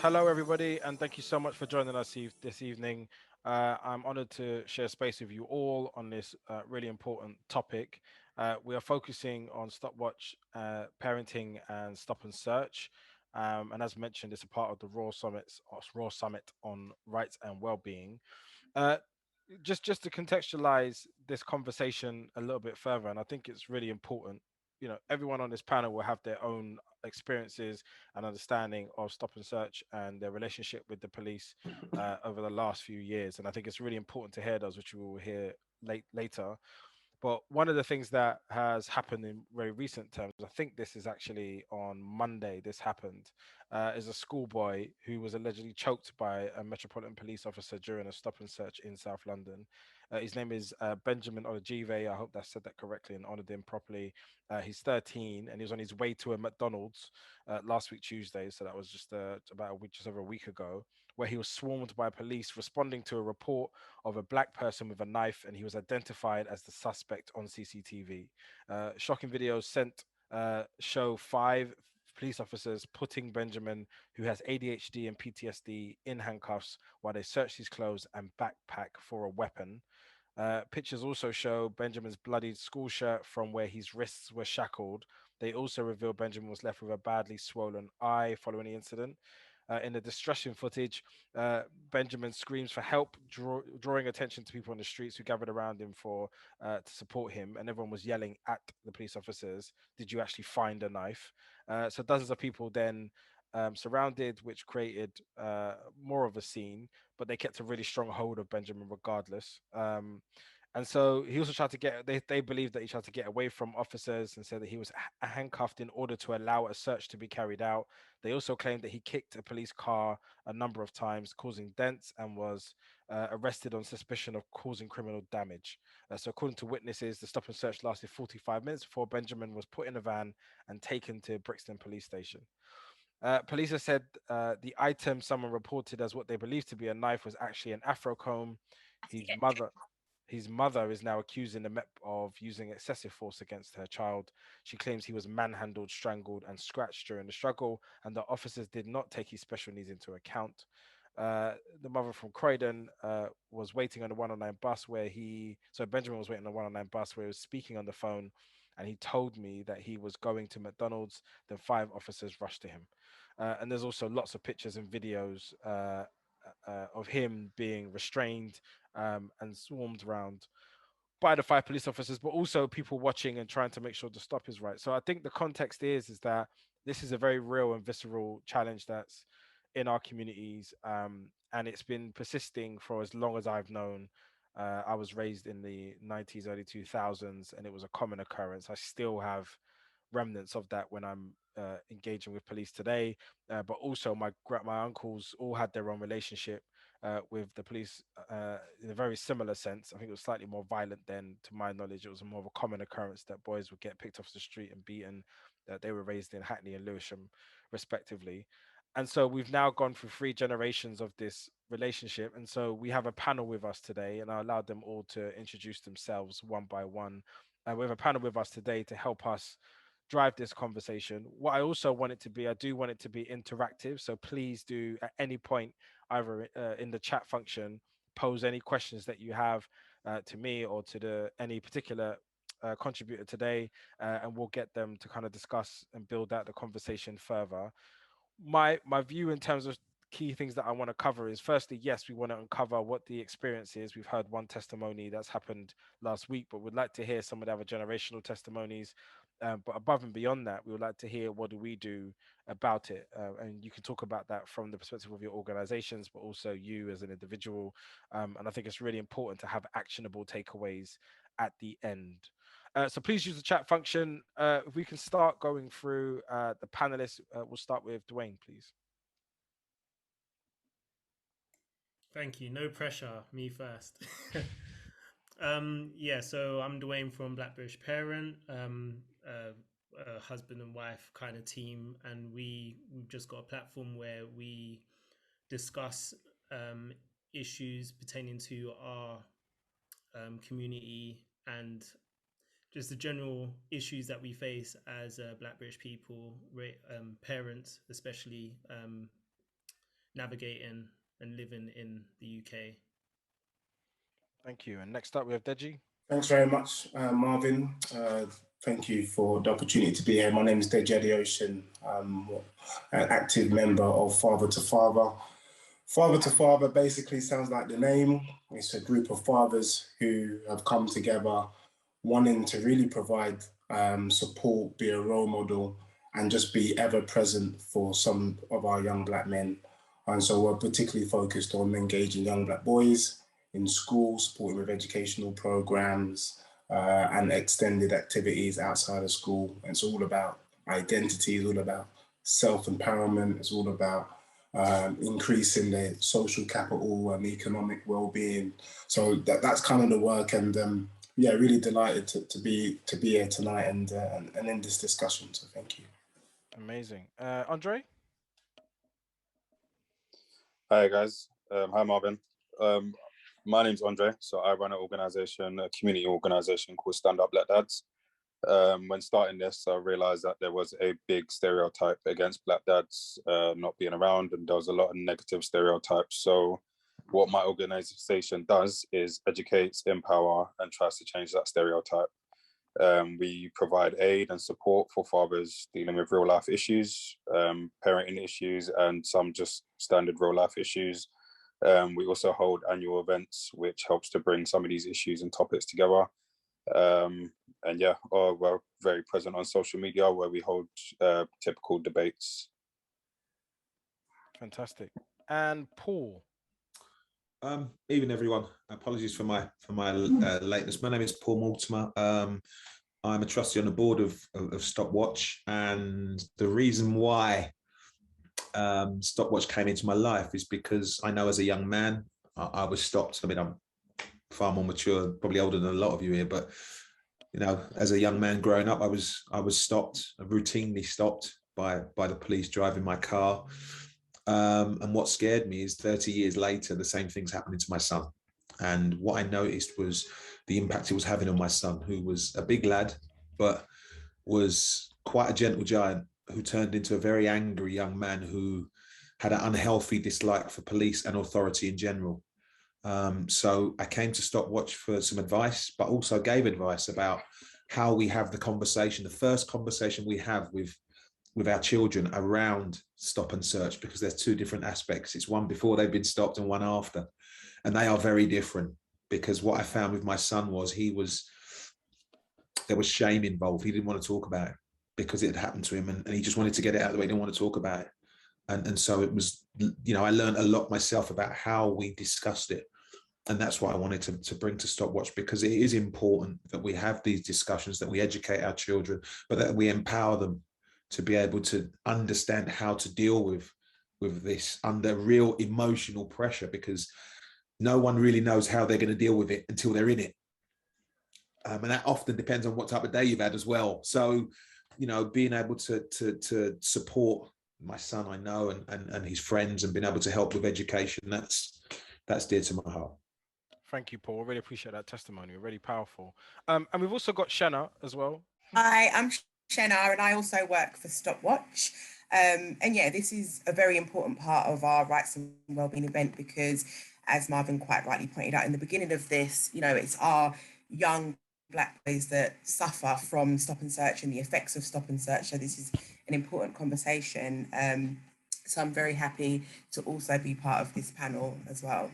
Hello, everybody, and thank you so much for joining us this evening. I'm honored to share space with you all on this really important topic. We are focusing on stopwatch parenting and stop and search. And as mentioned, it's a part of the Raw Summit on rights and well-being. Uh, just to contextualize this conversation a little bit further, and I think it's really important. Everyone on this panel will have their own experiences and understanding of stop and search and their relationship with the police over the last few years, and I think it's really important to hear those, which we will hear later. But one of the things that has happened in very recent terms, I think this is actually on Monday, this happened, is a schoolboy who was allegedly choked by a Metropolitan Police officer during a stop and search in South London. His name is Benjamin Olajive. I hope I said that correctly and honored him properly. He's 13 and he was on his way to a McDonald's last week, Tuesday. So that was just about a week, just over a week ago, where he was swarmed by police responding to a report of a black person with a knife, and he was identified as the suspect on CCTV. Shocking videos sent show five police officers putting Benjamin, who has ADHD and PTSD, in handcuffs while they searched his clothes and backpack for a weapon. Pictures also show Benjamin's bloodied school shirt from where his wrists were shackled. They also reveal Benjamin was left with a badly swollen eye following the incident. In the distressing footage, uh, Benjamin screams for help, drawing attention to people on the streets who gathered around him to support him, and everyone was yelling at the police officers, "Did you actually find a knife?" So dozens of people then surrounded, which created more of a scene, but they kept a really strong hold of Benjamin regardless. And so he also tried to they believed that he tried to get away from officers and said that he was handcuffed in order to allow a search to be carried out. They also claimed that he kicked a police car a number of times, causing dents, and was arrested on suspicion of causing criminal damage. So, according to witnesses, the stop and search lasted 45 minutes before Benjamin was put in a van and taken to Brixton Police Station. Police have said the item someone reported as what they believed to be a knife was actually an afro comb. His mother, his mother is now accusing the Met of using excessive force against her child. She claims he was manhandled, strangled, and scratched during the struggle, and the officers did not take his special needs into account. The mother from Croydon was waiting on the 109 bus so Benjamin was waiting on the 109 bus where he was speaking on the phone, and he told me that he was going to McDonald's. Then five officers rushed to him. And there's also lots of pictures and videos of him being restrained and swarmed around by the five police officers, but also people watching and trying to make sure the stop is right. So I think the context is that this is a very real and visceral challenge that's in our communities, and it's been persisting for as long as I've known. I was raised in the 90s, early 2000s, and it was a common occurrence. I still have remnants of that when I'm engaging with police today. But also, my uncles all had their own relationship with the police in a very similar sense. I think it was slightly more violent then, to my knowledge. It was more of a common occurrence that boys would get picked off the street and beaten. That they were raised in Hackney and Lewisham, respectively. And so we've now gone through three generations of this relationship. And so we have a panel with us today, and I allowed them all to introduce themselves one by one. We have a panel with us today to help us drive this conversation. What I also want it to be, I do want it to be interactive. So please do at any point, either in the chat function, pose any questions that you have to me or to any particular contributor today, and we'll get them to kind of discuss and build out the conversation further. My view in terms of key things that I want to cover is, firstly, yes, we want to uncover what the experience is. We've heard one testimony that's happened last week, but we'd like to hear some of the other generational testimonies. But above and beyond that, we would like to hear what do we do about it, and you can talk about that from the perspective of your organizations, but also you as an individual. And I think it's really important to have actionable takeaways at the end. So please use the chat function. If we can start going through the panelists, we'll start with Dwaine, please. Thank you. No pressure. Me first. Yeah, so I'm Dwaine from Black British Parent, a husband and wife kind of team, and we've just got a platform where we discuss issues pertaining to our community and just the general issues that we face as Black British people, parents especially. navigating and living in the UK. Thank you. And next up, we have Deji. Thanks very much, Marvyn. Thank you for the opportunity to be here. My name is Deji Adeoshun. I'm an active member of Father to Father. Father to Father basically sounds like the name. It's a group of fathers who have come together wanting to really provide support, be a role model, and just be ever present for some of our young Black men. And so we're particularly focused on engaging young Black boys in school, supporting with educational programs and extended activities outside of school. And it's all about identity, it's all about self-empowerment, it's all about increasing their social capital and economic well-being. So that's kind of the work, and yeah, really delighted to be here tonight and in this discussion. So thank you. Amazing. Andre? Hi guys. Hi Marvyn. My name's Andre. So I run an organization, a community organization called Stand Up Black Dads. When starting this, I realized that there was a big stereotype against Black dads not being around, and there was a lot of negative stereotypes. So what my organization does is educates, empower, and tries to change that stereotype. We provide aid and support for fathers dealing with real life issues, parenting issues, and some just standard real life issues. We also hold annual events, which helps to bring some of these issues and topics together. And yeah, we're very present on social media where we hold typical debates. Fantastic. And Paul? Evening, everyone. Apologies for my lateness. My name is Paul Mortimer. I'm a trustee on the board of Stopwatch, and the reason why Stopwatch came into my life is because I know as a young man I was stopped. I mean, I'm far more mature, probably older than a lot of you here, but you know, as a young man growing up, I was stopped, routinely stopped by the police driving my car. And what scared me is 30 years later, the same thing's happening to my son. And what I noticed was the impact it was having on my son, who was a big lad, but was quite a gentle giant, who turned into a very angry young man who had an unhealthy dislike for police and authority in general. So I came to Stopwatch for some advice, but also gave advice about how we have the conversation, the first conversation we have with our children around stop and search, because there's two different aspects. It's one before they've been stopped and one after. And they are very different, because what I found with my son was there was shame involved. He didn't want to talk about it because it had happened to him, and he just wanted to get it out of the way. He didn't want to talk about it. And so it was, you know, I learned a lot myself about how we discussed it. And that's what I wanted to bring to Stopwatch, because it is important that we have these discussions, that we educate our children, but that we empower them to be able to understand how to deal with this under real emotional pressure, because no one really knows how they're going to deal with it until they're in it. And that often depends on what type of day you've had as well. So, you know, being able to support my son, I know, and his friends, and being able to help with education, that's dear to my heart. Thank you, Paul. I really appreciate that testimony. Really powerful. And we've also got Shanna as well. Hi, I'm Shanna, and I also work for Stopwatch. And yeah, this is a very important part of our rights and wellbeing event, because as Marvyn quite rightly pointed out in the beginning of this, you know, it's our young Black boys that suffer from stop and search and the effects of stop and search. So this is an important conversation. So I'm very happy to also be part of this panel as well.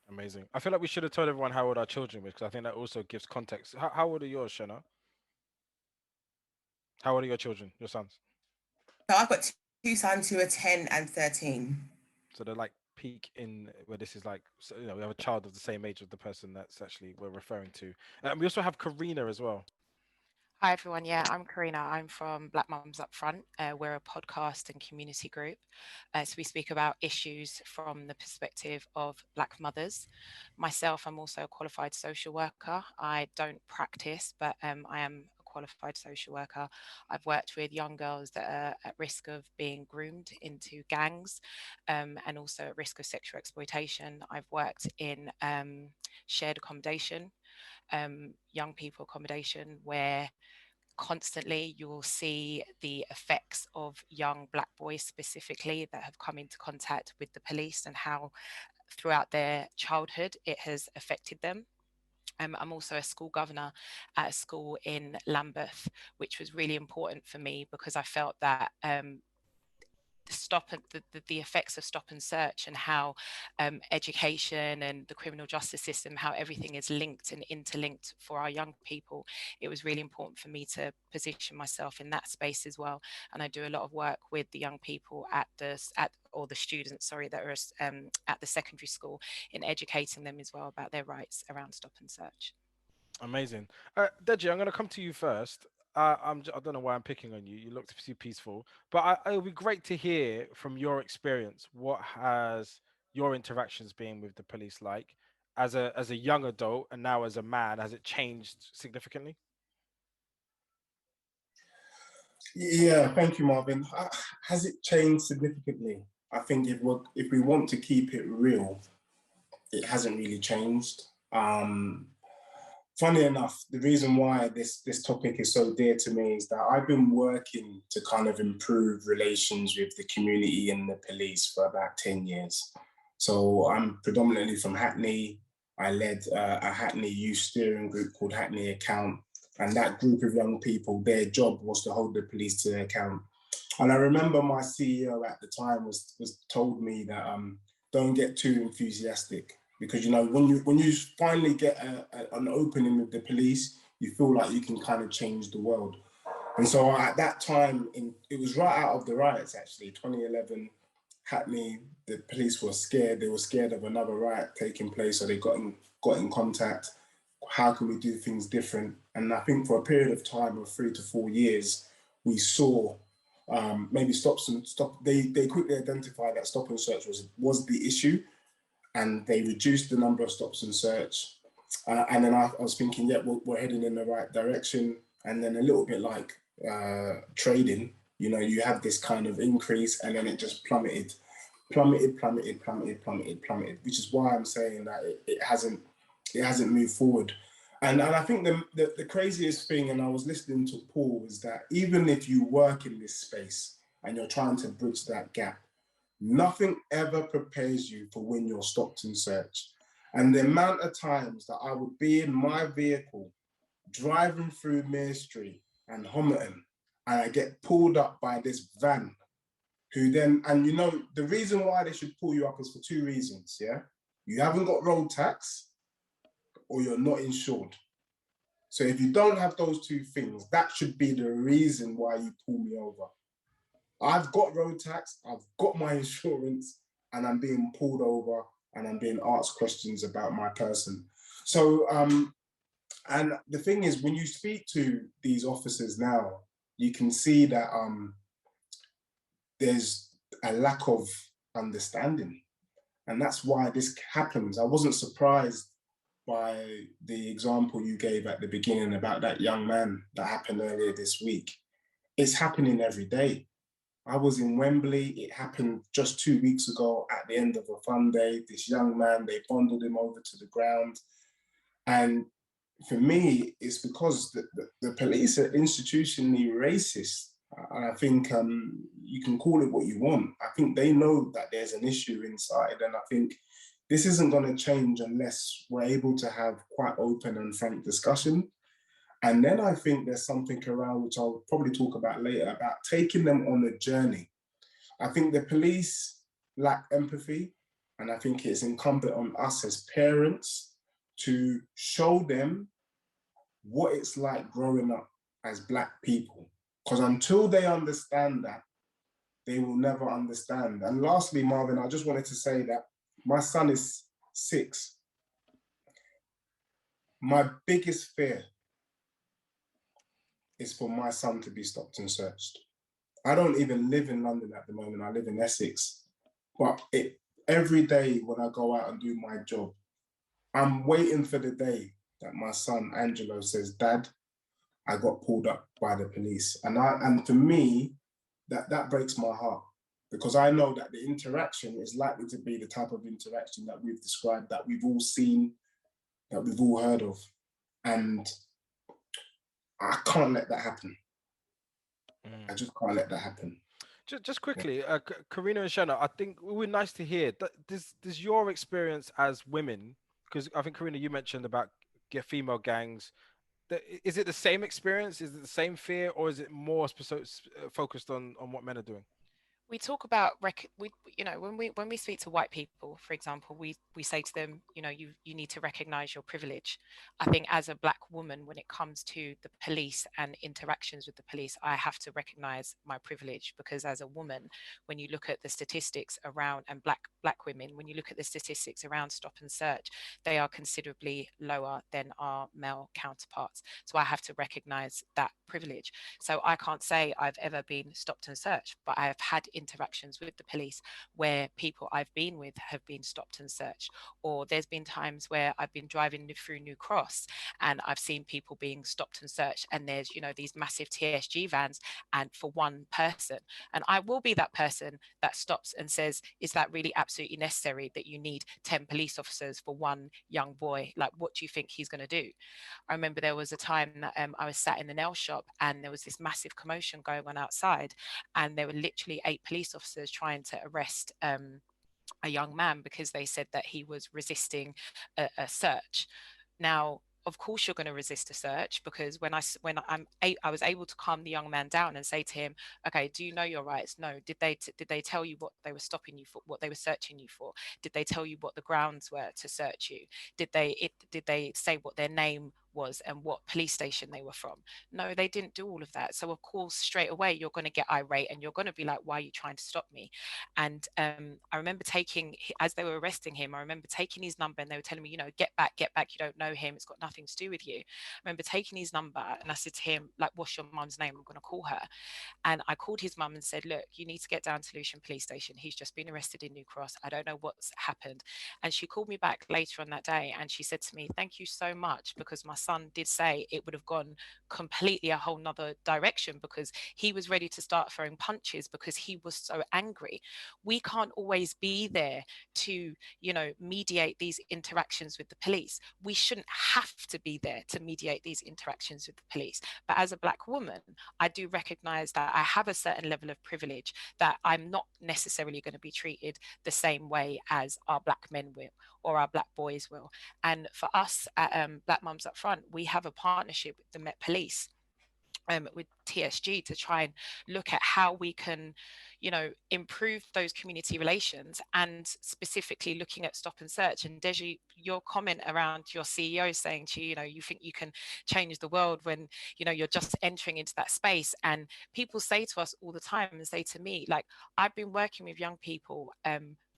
Amazing. I feel like we should have told everyone how old our children were, because I think that also gives context. How old are yours, Shanna? How old are your children, your sons? So I've got two sons who are 10 and 13. So they're like peak in where this is like, so, you know, we have a child of the same age of the person that's actually we're referring to. We also have Carina as well. Hi everyone, yeah, I'm Carina. I'm from Black Mums Up Front. We're a podcast and community group. So we speak about issues from the perspective of Black mothers. Myself, I'm also a qualified social worker. I don't practice, but I am a qualified social worker. I've worked with young girls that are at risk of being groomed into gangs, and also at risk of sexual exploitation. I've worked in shared accommodation, young people accommodation, where constantly you will see the effects of young Black boys specifically that have come into contact with the police and how throughout their childhood it has affected them. I'm also a school governor at a school in Lambeth, which was really important for me because I felt that the effects of stop and search and how education and the criminal justice system, how everything is linked and interlinked for our young people. It was really important for me to position myself in that space as well. And I do a lot of work with the young people or the students, sorry, that are at the secondary school, in educating them as well about their rights around stop and search. Amazing. Deji, I'm going to come to you first. I don't know why I'm picking on you. You look too peaceful, but it would be great to hear from your experience. What has your interactions been with the police like as a young adult and now as a man? Has it changed significantly? Yeah, thank you, Marvyn. Has it changed significantly? I think if we want to keep it real, it hasn't really changed. Funny enough, the reason why this topic is so dear to me is that I've been working to kind of improve relations with the community and the police for about 10 years. So I'm predominantly from Hackney. I led a Hackney youth steering group called Hackney Account. And that group of young people, their job was to hold the police to account. And I remember my CEO at the time was told me that don't get too enthusiastic. Because, you know, when you finally get an opening with the police, you feel like you can kind of change the world. And so at that time, it was right out of the riots, actually, 2011, Hackney, the police were scared. They were scared of another riot taking place, so they got in contact. How can we do things different? And I think for a period of time of 3 to 4 years, we saw maybe they quickly identified that stop and search was the issue. And they reduced the number of stops and search. And then I was thinking, yeah, we're heading in the right direction. And then a little bit like trading, you know, you have this kind of increase and then it just plummeted, which is why I'm saying that it hasn't moved forward. And I think the craziest thing, and I was listening to Paul, is that even if you work in this space and you're trying to bridge that gap, nothing ever prepares you for when you're stopped and searched. And the amount of times that I would be in my vehicle driving through Mere Street and Homerton, and I get pulled up by this van who then, and you know, the reason why they should pull you up is for 2 reasons, yeah? You haven't got road tax or you're not insured. So if you don't have those 2 things, that should be the reason why you pull me over. I've got road tax, I've got my insurance, and I'm being pulled over and I'm being asked questions about my person. So, and the thing is, when you speak to these officers now, you can see that there's a lack of understanding. And that's why this happens. I wasn't surprised by the example you gave at the beginning about that young man that happened earlier this week. It's happening every day. I was in Wembley. It happened just 2 weeks ago at the end of a fun day. This young man, they bundled him over to the ground. And for me, it's because the police are institutionally racist. And I think you can call it what you want. I think they know that there's an issue inside. And I think this isn't going to change unless we're able to have quite open and frank discussion. And then I think there's something around, which I'll probably talk about later, about taking them on a journey. I think the police lack empathy, and I think it's incumbent on us as parents to show them what it's like growing up as Black people. Because until they understand that, they will never understand. And lastly, Marvyn, I just wanted to say that my son is 6. My biggest fear is for my son to be stopped and searched. I don't even live in London at the moment. I live in Essex. But every day when I go out and do my job, I'm waiting for the day that my son, Angelo, says, Dad, I got pulled up by the police. And for me, that breaks my heart, because I know that the interaction is likely to be the type of interaction that we've described, that we've all seen, that we've all heard of. And I can't let that happen. Mm. I just can't let that happen. Just quickly, Carina and Shanna, I think it would be nice to hear that does your experience as women, because I think Carina, you mentioned about female gangs. Is it the same experience? Is it the same fear, or is it more focused on what men are doing? We talk about you know, when we speak to white people, for example, we say to them, you know, you need to recognize your privilege. I think as a black woman, when it comes to the police and interactions with the police, I have to recognize my privilege, because as a woman, when you look at the statistics around, and black women, when you look at the statistics around stop and search, they are considerably lower than our male counterparts. So I have to recognize that privilege. So I can't say I've ever been stopped and searched, but I have had interactions with the police where people I've been with have been stopped and searched. Or there's been times where I've been driving through New Cross and I've seen people being stopped and searched, and there's, you know, these massive TSG vans and for one person. And I will be that person that stops and says, is that really absolutely necessary that you need 10 police officers for one young boy? Like, what do you think he's going to do? I remember there was a time that I was sat in the nail shop and there was this massive commotion going on outside, and there were literally 8 police officers trying to arrest a young man because they said that he was resisting a search. Now, of course you're going to resist a search, because I was able to calm the young man down and say to him, okay, do you know your rights? No. Did they tell you what they were stopping you for, what they were searching you for? Did they tell you what the grounds were to search you? Did they say what their name was and what police station they were from? No, they didn't do all of that. So of course straight away you're going to get irate and you're going to be like, why are you trying to stop me? And I remember as they were arresting him, I remember taking his number and they were telling me, you know, get back, you don't know him, it's got nothing to do with you. I remember taking his number and I said to him, like, what's your mum's name? I'm going to call her. And I called his mum and said, look, you need to get down to Lucian police station. He's just been arrested in New Cross. I don't know what's happened. And she called me back later on that day and she said to me, thank you so much, because my son did say it would have gone completely a whole nother direction, because he was ready to start throwing punches because he was so angry. We can't always be there to, you know, mediate these interactions with the police. We shouldn't have to be there to mediate these interactions with the police. But as a Black woman, I do recognize that I have a certain level of privilege, that I'm not necessarily going to be treated the same way as our Black men will or our Black boys will. And for us at Black Mums Up Front, we have a partnership with the Met Police, with TSG, to try and look at how we can, you know, improve those community relations, and specifically looking at stop and search. And Deji, your comment around your CEO saying to you, you know, you think you can change the world when, you know, you're just entering into that space. And people say to us all the time and say to me, like, I've been working with young people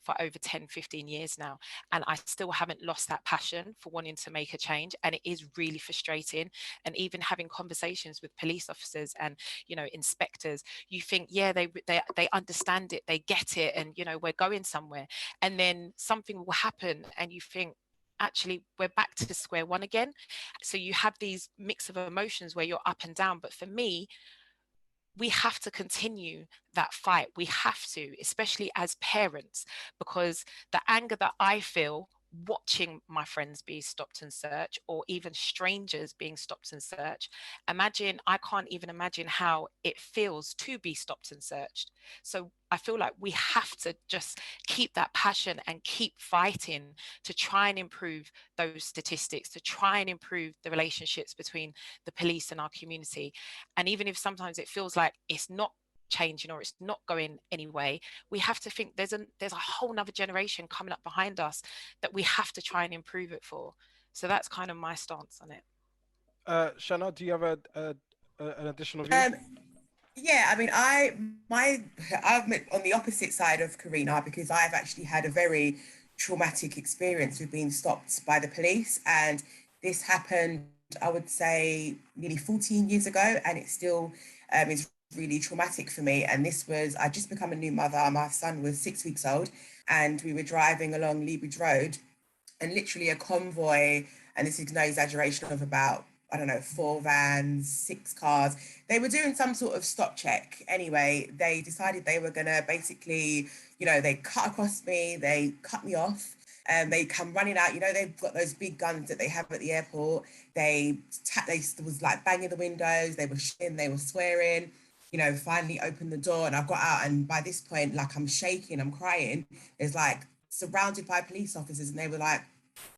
for over 10, 15 years now, and I still haven't lost that passion for wanting to make a change. And it is really frustrating. And even having conversations with police officers and, you know, inspectors, you think, yeah, they understand it, they get it, and, you know, we're going somewhere. And then something will happen and you think, actually we're back to square one again. So you have these mix of emotions where you're up and down. But for me, we have to continue that fight. We have to, especially as parents, because the anger that I feel watching my friends be stopped and searched, or even strangers being stopped and searched, I can't even imagine how it feels to be stopped and searched. So I feel like we have to just keep that passion and keep fighting to try and improve those statistics, to try and improve the relationships between the police and our community. And even if sometimes it feels like it's not changing or it's not going anyway, we have to think there's a whole nother generation coming up behind us that we have to try and improve it for. So that's kind of my stance on it. Shanna, do you have an additional view? Yeah, I mean, I'm on the opposite side of Carina, because I've actually had a very traumatic experience with being stopped by the police, and this happened, I would say, nearly 14 years ago, and it still is really traumatic for me. And this was, I just become a new mother. My son was 6 weeks old, and we were driving along Leabridge Road, and literally a convoy, and this is no exaggeration, of about, I don't know, 4 vans, 6 cars. They were doing some sort of stop check. Anyway, they decided they were going to basically, you know, they cut across me, they cut me off. They come running out. You know, they've got those big guns that they have at the airport. They was like banging the windows. They were shitting. They were swearing. You know, finally opened the door, and I got out. And by this point, like, I'm shaking, I'm crying. It's like surrounded by police officers, and they were like,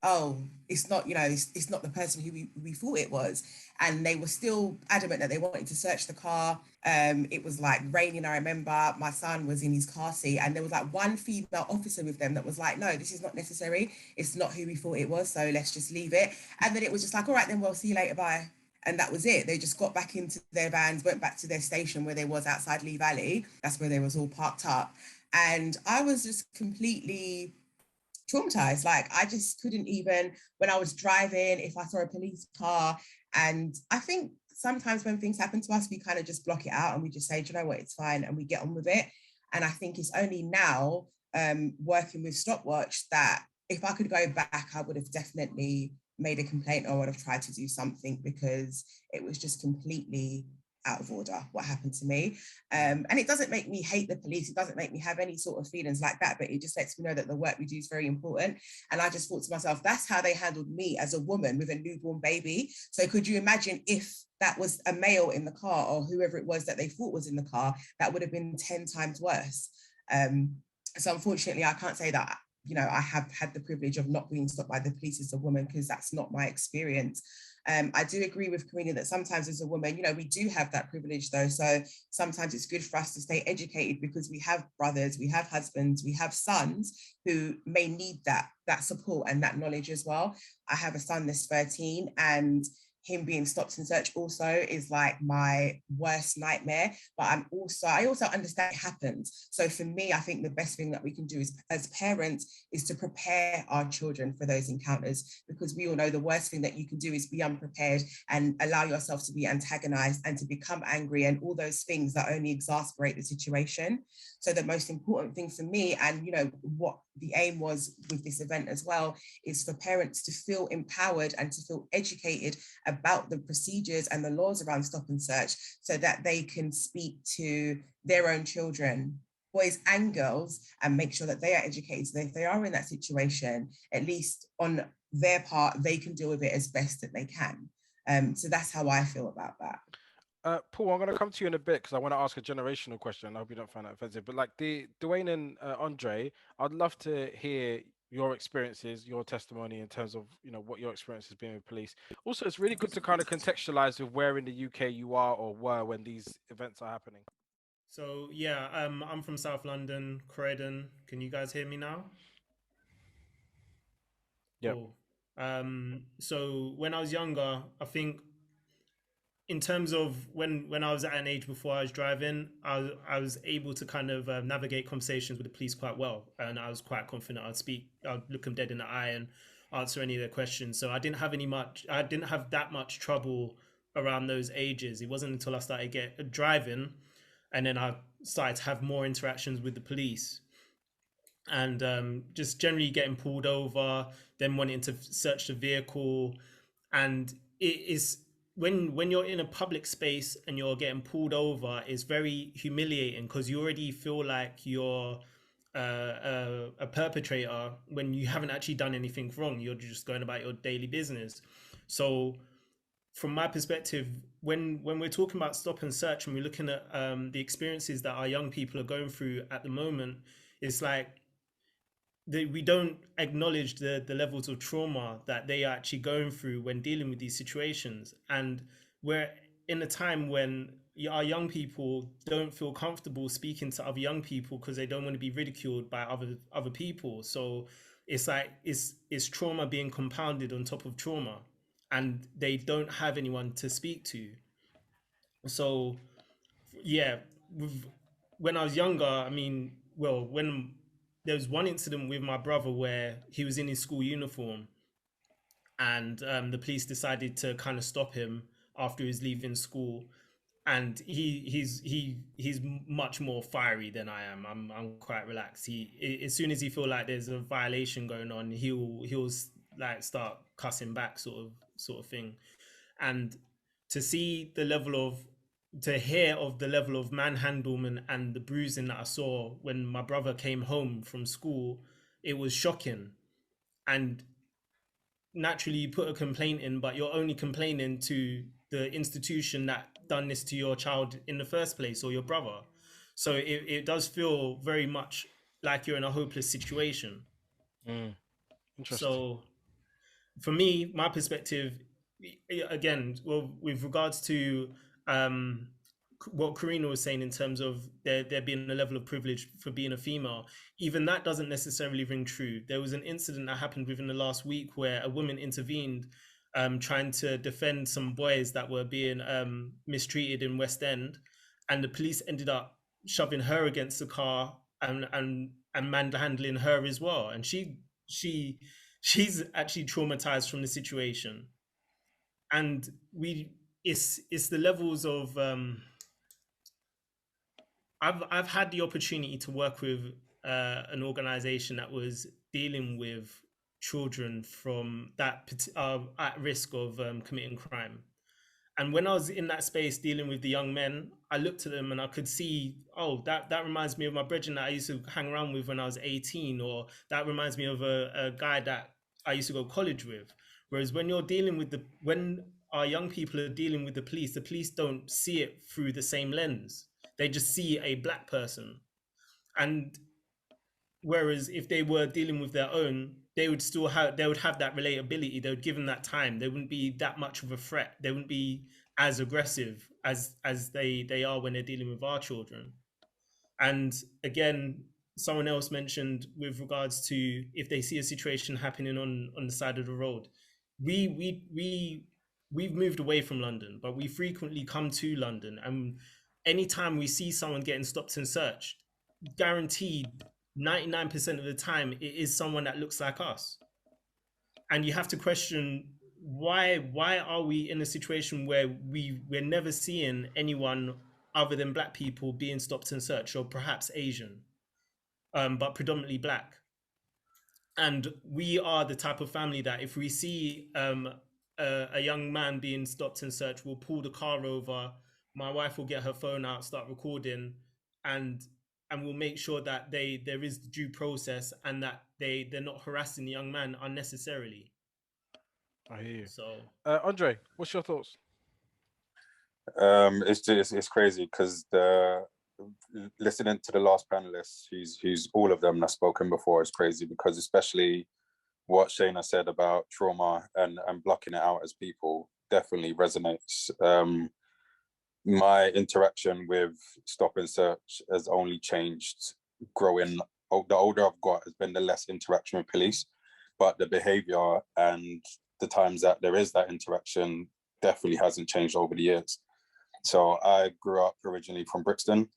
oh, it's not, you know, it's not the person who we thought it was. And they were still adamant that they wanted to search the car. It was like raining, I remember. My son was in his car seat, and there was like one female officer with them that was like, no, this is not necessary. It's not who we thought it was, so let's just leave it. And then it was just like, all right, then we'll see you later, bye. And that was it. They just got back into their vans, went back to their station where they was outside Lee Valley. That's where they was all parked up. And I was just completely traumatized. Like, I just couldn't even, when I was driving, if I saw a police car, and I think sometimes when things happen to us, we kind of just block it out and we just say, do you know what, it's fine, and we get on with it. And I think it's only now, working with Stopwatch, that if I could go back, I would have definitely made a complaint, or would have tried to do something, because it was just completely out of order what happened to me. And it doesn't make me hate the police. It doesn't make me have any sort of feelings like that, but it just lets me know that the work we do is very important. And I just thought to myself, that's how they handled me as a woman with a newborn baby. So could you imagine if that was a male in the car, or whoever it was that they thought was in the car? That would have been 10 times worse. So unfortunately, I can't say that, you know, I have had the privilege of not being stopped by the police as a woman, because that's not my experience. I do agree with Carina that sometimes as a woman, you know, we do have that privilege though. So sometimes it's good for us to stay educated, because we have brothers, we have husbands, we have sons who may need that support and that knowledge as well. I have a son that's 13, and him being stopped and searched also is like my worst nightmare. But I also understand it happens. So for me, I think the best thing that we can do is, as parents, is to prepare our children for those encounters, because we all know the worst thing that you can do is be unprepared and allow yourself to be antagonized and to become angry, and all those things that only exacerbate the situation. So the most important thing for me, and you know what the aim was with this event as well, is for parents to feel empowered and to feel educated about the procedures and the laws around stop and search, so that they can speak to their own children, boys and girls, and make sure that they are educated, so that if they are in that situation, at least on their part, they can deal with it as best that they can. So that's how I feel about that. Paul, I'm going to come to you in a bit, because I want to ask a generational question. I hope you don't find that offensive. But like the Dwaine and Andre, I'd love to hear your experiences, your testimony in terms of, you know, what your experience has been with police. Also, it's really good to kind of contextualize with where in the UK you are or were when these events are happening. So yeah, I'm from South London, Croydon. Can you guys hear me now? Yeah. Cool. So when I was younger, I think in terms of when I was at an age before I was driving, I was able to kind of navigate conversations with the police quite well, and I was quite confident. I'd look them dead in the eye and answer any of their questions. So I didn't have that much trouble around those ages. It wasn't until I started driving, and then I started to have more interactions with the police, and just generally getting pulled over, then wanting to search the vehicle. And it is when you're in a public space and you're getting pulled over, it's very humiliating, because you already feel like you're a perpetrator when you haven't actually done anything wrong. You're just going about your daily business. So from my perspective, when we're talking about stop and search, and we're looking at the experiences that our young people are going through at the moment, it's like we don't acknowledge the levels of trauma that they are actually going through when dealing with these situations. And we're in a time when our young people don't feel comfortable speaking to other young people, because they don't want to be ridiculed by other people. So it's like it's trauma being compounded on top of trauma, and they don't have anyone to speak to. So yeah, when I was younger, I mean, well, when there was one incident with my brother where he was in his school uniform, and the police decided to kind of stop him after he was leaving school. And he's much more fiery than I am. I'm quite relaxed. As soon as he feel like there's a violation going on, he'll like start cussing back, sort of thing. And to hear of the level of manhandlement and the bruising that I saw when my brother came home from school, it was shocking. and naturally you put a complaint in, but you're only complaining to the institution that done this to your child in the first place, or your brother. So it does feel very much like you're in a hopeless situation. Interesting. So for me, my perspective, again, well, with regards to what Carina was saying in terms of there being a level of privilege for being a female, even that doesn't necessarily ring true. There was an incident that happened within the last week where a woman intervened, trying to defend some boys that were being mistreated in West End, and the police ended up shoving her against the car and manhandling her as well. And she's actually traumatized from the situation. And it's the levels of I've had the opportunity to work with an organization that was dealing with children from that at risk of committing crime. And when I was in that space dealing with the young men, I looked at them and I could see, oh, that reminds me of my brethren that I used to hang around with when I was 18, or that reminds me of a guy that I used to go to college with. Whereas when you're dealing with when our young people are dealing with the police don't see it through the same lens. They just see a black person. And whereas if they were dealing with their own, they would have that relatability. They would give them that time. They wouldn't be that much of a threat. They wouldn't be as aggressive as they are when they're dealing with our children. And again, someone else mentioned with regards to if they see a situation happening on the side of the road, we've moved away from London, but we frequently come to London, and anytime we see someone getting stopped and searched, guaranteed 99% of the time it is someone that looks like us. And you have to question why are we in a situation where we're never seeing anyone other than black people being stopped and searched, or perhaps Asian, but predominantly black. And we are the type of family that if we see a young man being stopped and searched, we'll pull the car over. My wife will get her phone out, start recording, and we'll make sure that there is due process, and that they're not harassing the young man unnecessarily. I hear you. So, Andre, what's your thoughts? It's crazy because listening to the last panelists, who's all of them that's spoken before, is crazy, because especially what Shayna said about trauma and blocking it out as people definitely resonates. My interaction with Stop and Search has only changed growing. The older I've got, has been the less interaction with police, but the behavior and the times that there is that interaction definitely hasn't changed over the years. So I grew up originally from Brixton.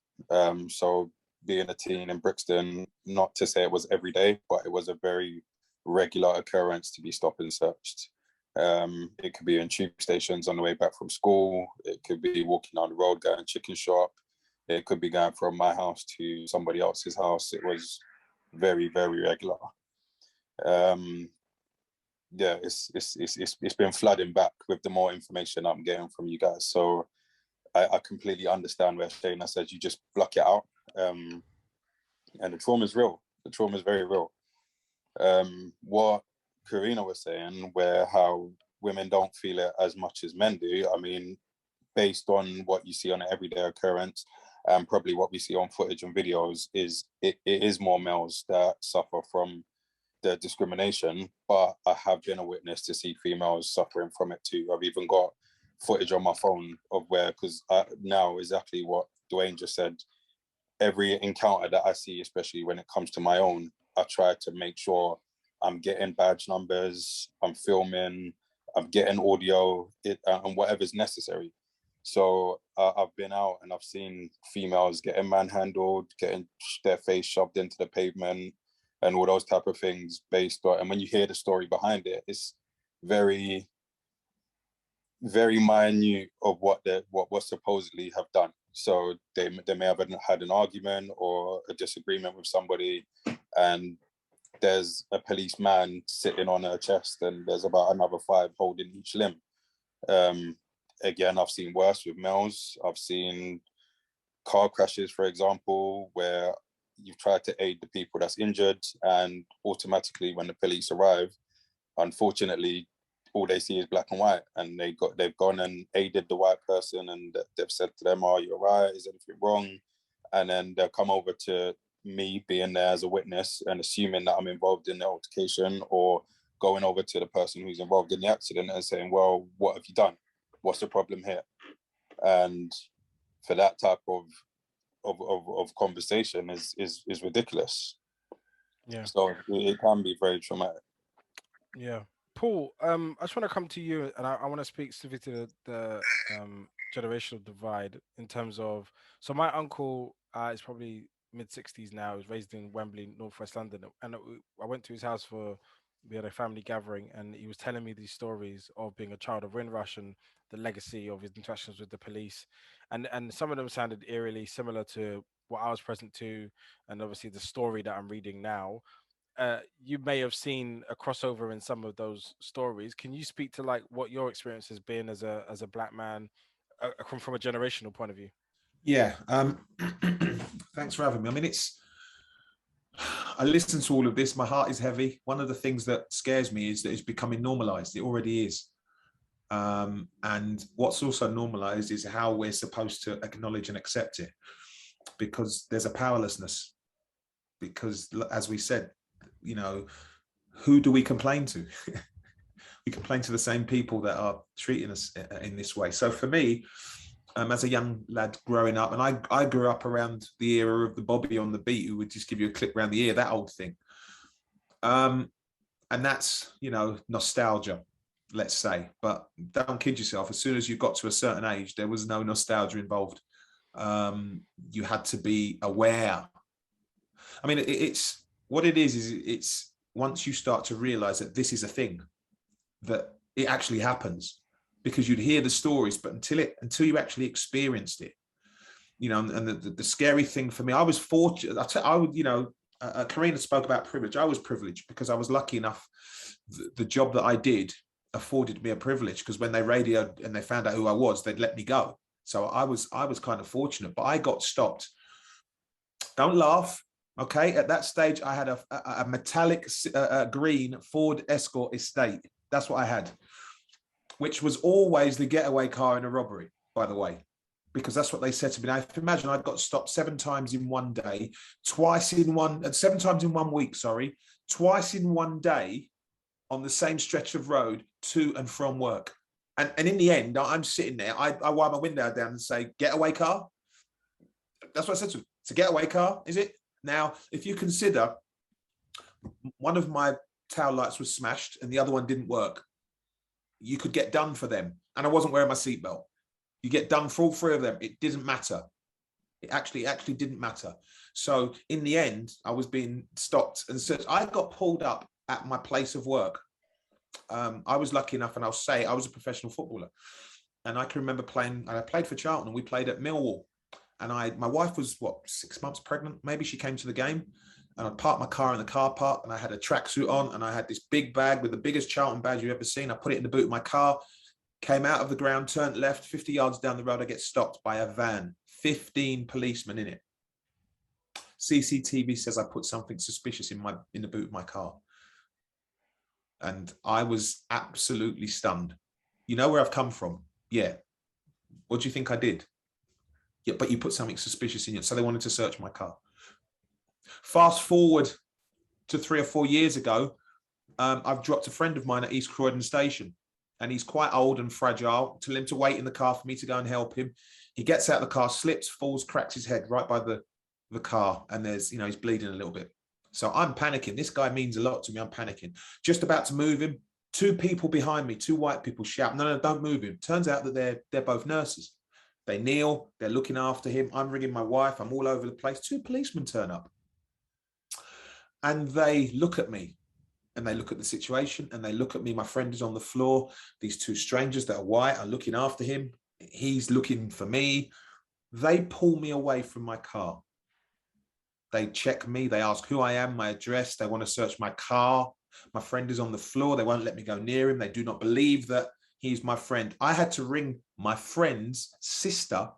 So being a teen in Brixton, not to say it was every day, but it was a very regular occurrence to be stopped and searched. It could be in tube stations on the way back from school. It could be walking down the road, going chicken shop. It could be going from my house to somebody else's house. It was very, very regular. Yeah, it's been flooding back with the more information I'm getting from you guys. So I completely understand where Shayna says you just block it out. And the trauma is real. The trauma is very real. What Carina was saying, where how women don't feel it as much as men do, I mean, based on what you see on an everyday occurrence, and probably what we see on footage and videos, is it is more males that suffer from the discrimination, but I have been a witness to see females suffering from it too. I've even got footage on my phone of where, because now exactly what Dwaine just said, every encounter that I see, especially when it comes to my own, I try to make sure I'm getting badge numbers, I'm filming, I'm getting audio, and whatever's necessary. So I've been out and I've seen females getting manhandled, getting their face shoved into the pavement, and all those type of things based on, and when you hear the story behind it, it's very, very minute of what supposedly have done. So they may have had an argument or a disagreement with somebody, and there's a policeman sitting on her chest, and there's about another 5 holding each limb. Again, I've seen worse with males. I've seen car crashes, for example, where you've tried to aid the people that's injured, and automatically when the police arrive, unfortunately, all they see is black and white, and they've gone and aided the white person, and they've said to them, "Oh, you're right. Is anything wrong?" And then they'll come over to me being there as a witness and assuming that I'm involved in the altercation, or going over to the person who's involved in the accident and saying, "Well, what have you done? What's the problem here?" And for that type of conversation is ridiculous. Yeah. So it can be very traumatic. Yeah. Paul, I just want to come to you, and I want to speak specifically to the generational divide in terms of, so my uncle is probably mid-60s now. He was raised in Wembley, northwest London, and I went to his house we had a family gathering, and he was telling me these stories of being a child of Windrush and the legacy of his interactions with the police, and some of them sounded eerily similar to what I was present to, and obviously the story that I'm reading now. You may have seen a crossover in some of those stories. Can you speak to like what your experience has been as a black man from a generational point of view? Yeah. Thanks for having me. I mean, I listen to all of this. My heart is heavy. One of the things that scares me is that it's becoming normalized. It already is. And what's also normalized is how we're supposed to acknowledge and accept it, because there's a powerlessness. Because as we said, you know, who do we complain to? We complain to the same people that are treating us in this way. So for me, as a young lad growing up, and I grew up around the era of the Bobby on the beat who would just give you a clip around the ear, that old thing. And that's, you know, nostalgia, let's say. But don't kid yourself, as soon as you got to a certain age, there was no nostalgia involved. You had to be aware. I mean, it's what it is it's once you start to realize that this is a thing, that it actually happens, because you'd hear the stories, but until you actually experienced it, you know. And the scary thing for me, I was fortunate. I would, you know, Carina spoke about privilege. I was privileged because I was lucky enough. The job that I did afforded me a privilege, because when they radioed and they found out who I was, they'd let me go. So I was kind of fortunate, but I got stopped. Don't laugh. Okay, at that stage, I had a metallic green Ford Escort Estate. That's what I had, which was always the getaway car in a robbery, by the way, because that's what they said to me. Now, if you imagine, I got stopped 7 times in one day, 7 times in 1 week, sorry, twice in one day on the same stretch of road to and from work. And in the end, I'm sitting there, I wipe my window down and say, getaway car? That's what I said to him. It's a getaway car, is it? Now, if you consider one of my tail lights was smashed and the other one didn't work, you could get done for them. And I wasn't wearing my seatbelt. You get done for all 3 of them. It didn't matter. It actually didn't matter. So in the end, I was being stopped and searched. I got pulled up at my place of work. I was lucky enough, and I'll say I was a professional footballer. And I can remember I played for Charlton, and we played at Millwall. And my wife was, 6 months pregnant? Maybe she came to the game. And I parked my car in the car park, and I had a tracksuit on, and I had this big bag with the biggest Charlton badge you've ever seen. I put it in the boot of my car, came out of the ground, turned left, 50 yards down the road, I get stopped by a van, 15 policemen in it. CCTV says I put something suspicious in the boot of my car. And I was absolutely stunned. You know where I've come from? Yeah. What do you think I did? Yeah, but you put something suspicious in it. So they wanted to search my car. Fast forward to 3 or 4 years ago, I've dropped a friend of mine at East Croydon Station, and he's quite old and fragile. Tell him to wait in the car for me to go and help him. He gets out of the car, slips, falls, cracks his head right by the car, and there's, he's bleeding a little bit. So I'm panicking. This guy means a lot to me. I'm panicking. Just about to move him. 2 people behind me, 2 white people shout, no, don't move him. Turns out that they're both nurses. They kneel, they're looking after him. I'm ringing my wife. I'm all over the place. 2 policemen turn up. And they look at me, and they look at the situation, and they look at me. My friend is on the floor. These 2 strangers that are white are looking after him. He's looking for me. They pull me away from my car. They check me. They ask who I am, my address. They want to search my car. My friend is on the floor. They won't let me go near him. They do not believe that he's my friend. I had to ring my friend's sister,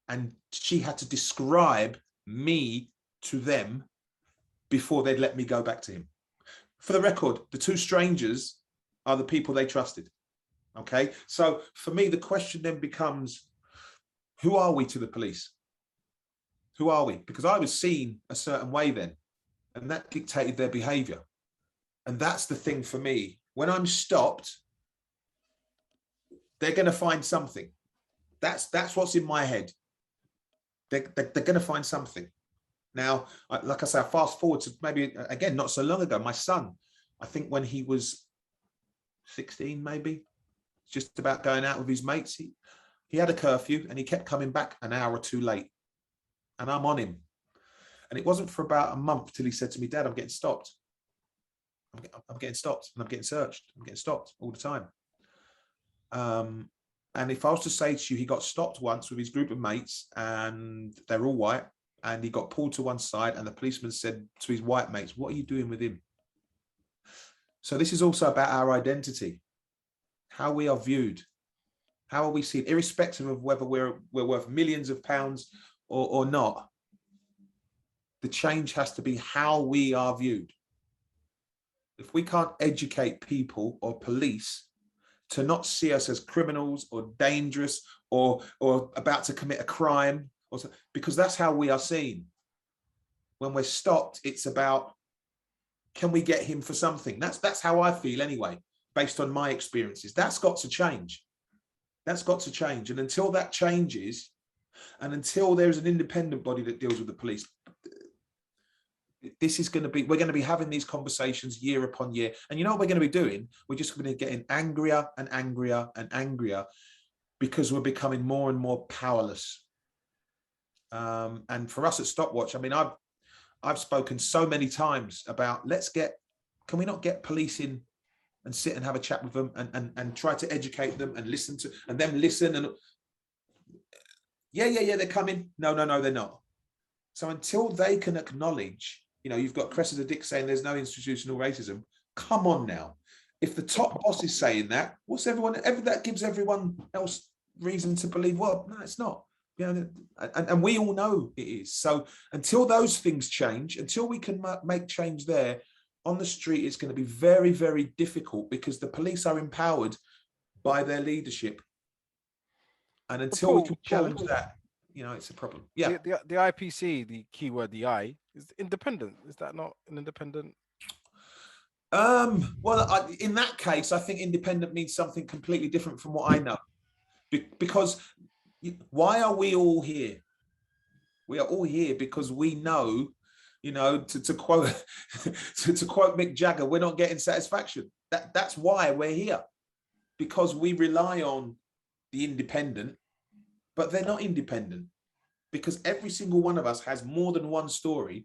and she had to describe me to them before they'd let me go back to him. For the record, the two strangers are the people they trusted. Okay, so for me, the question then becomes, who are we to the police? Who are we? Because I was seen a certain way then, and that dictated their behavior. And that's the thing for me. When I'm stopped, they're going to find something. That's what's in my head. They're going to find something. Now, like I say, I fast forward to maybe, again, not so long ago, my son, I think when he was 16, maybe, just about going out with his mates, he had a curfew and he kept coming back an hour or two late. And I'm on him. And it wasn't for about a month till he said to me, Dad, I'm getting stopped. I'm getting stopped and I'm getting searched. I'm getting stopped all the time. And if I was to say to you, he got stopped once with his group of mates and they're all white, and he got pulled to one side and the policeman said to his white mates, what are you doing with him? So this is also about our identity, how we are viewed, how are we seen, irrespective of whether we're worth millions of pounds or not. The change has to be how we are viewed. If we can't educate people or police to not see us as criminals or dangerous or about to commit a crime, because that's how we are seen. When we're stopped, it's about, can we get him for something? That's how I feel anyway, based on my experiences. That's got to change. That's got to change. And until that changes, and until there's an independent body that deals with the police, this is going to be, we're going to be having these conversations year upon year. And you know what we're going to be doing? We're just going to be getting angrier and angrier and angrier because we're becoming more and more powerless. And for us at Stopwatch, I mean, I've spoken so many times about, can we not get police in and sit and have a chat with them and try to educate them and listen to, and them listen and yeah, they're coming. No, they're not. So until they can acknowledge, you know, you've got Cressida Dick saying there's no institutional racism. Come on now. If the top boss is saying that, that gives everyone else reason to believe, well, no, it's not. You know, and we all know it is. So until those things change, until we can make change there on the street, it's going to be very, very difficult because the police are empowered by their leadership. And until we can challenge that, you know, it's a problem. Yeah. The IPC, the keyword, the I, is independent. Is that not an independent? Well, in that case, I think independent means something completely different from what I know. Because why are we all here? We are all here because we know, you know, to quote to quote Mick Jagger, we're not getting satisfaction. That's why we're here, because we rely on the independent, but they're not independent, because every single one of us has more than one story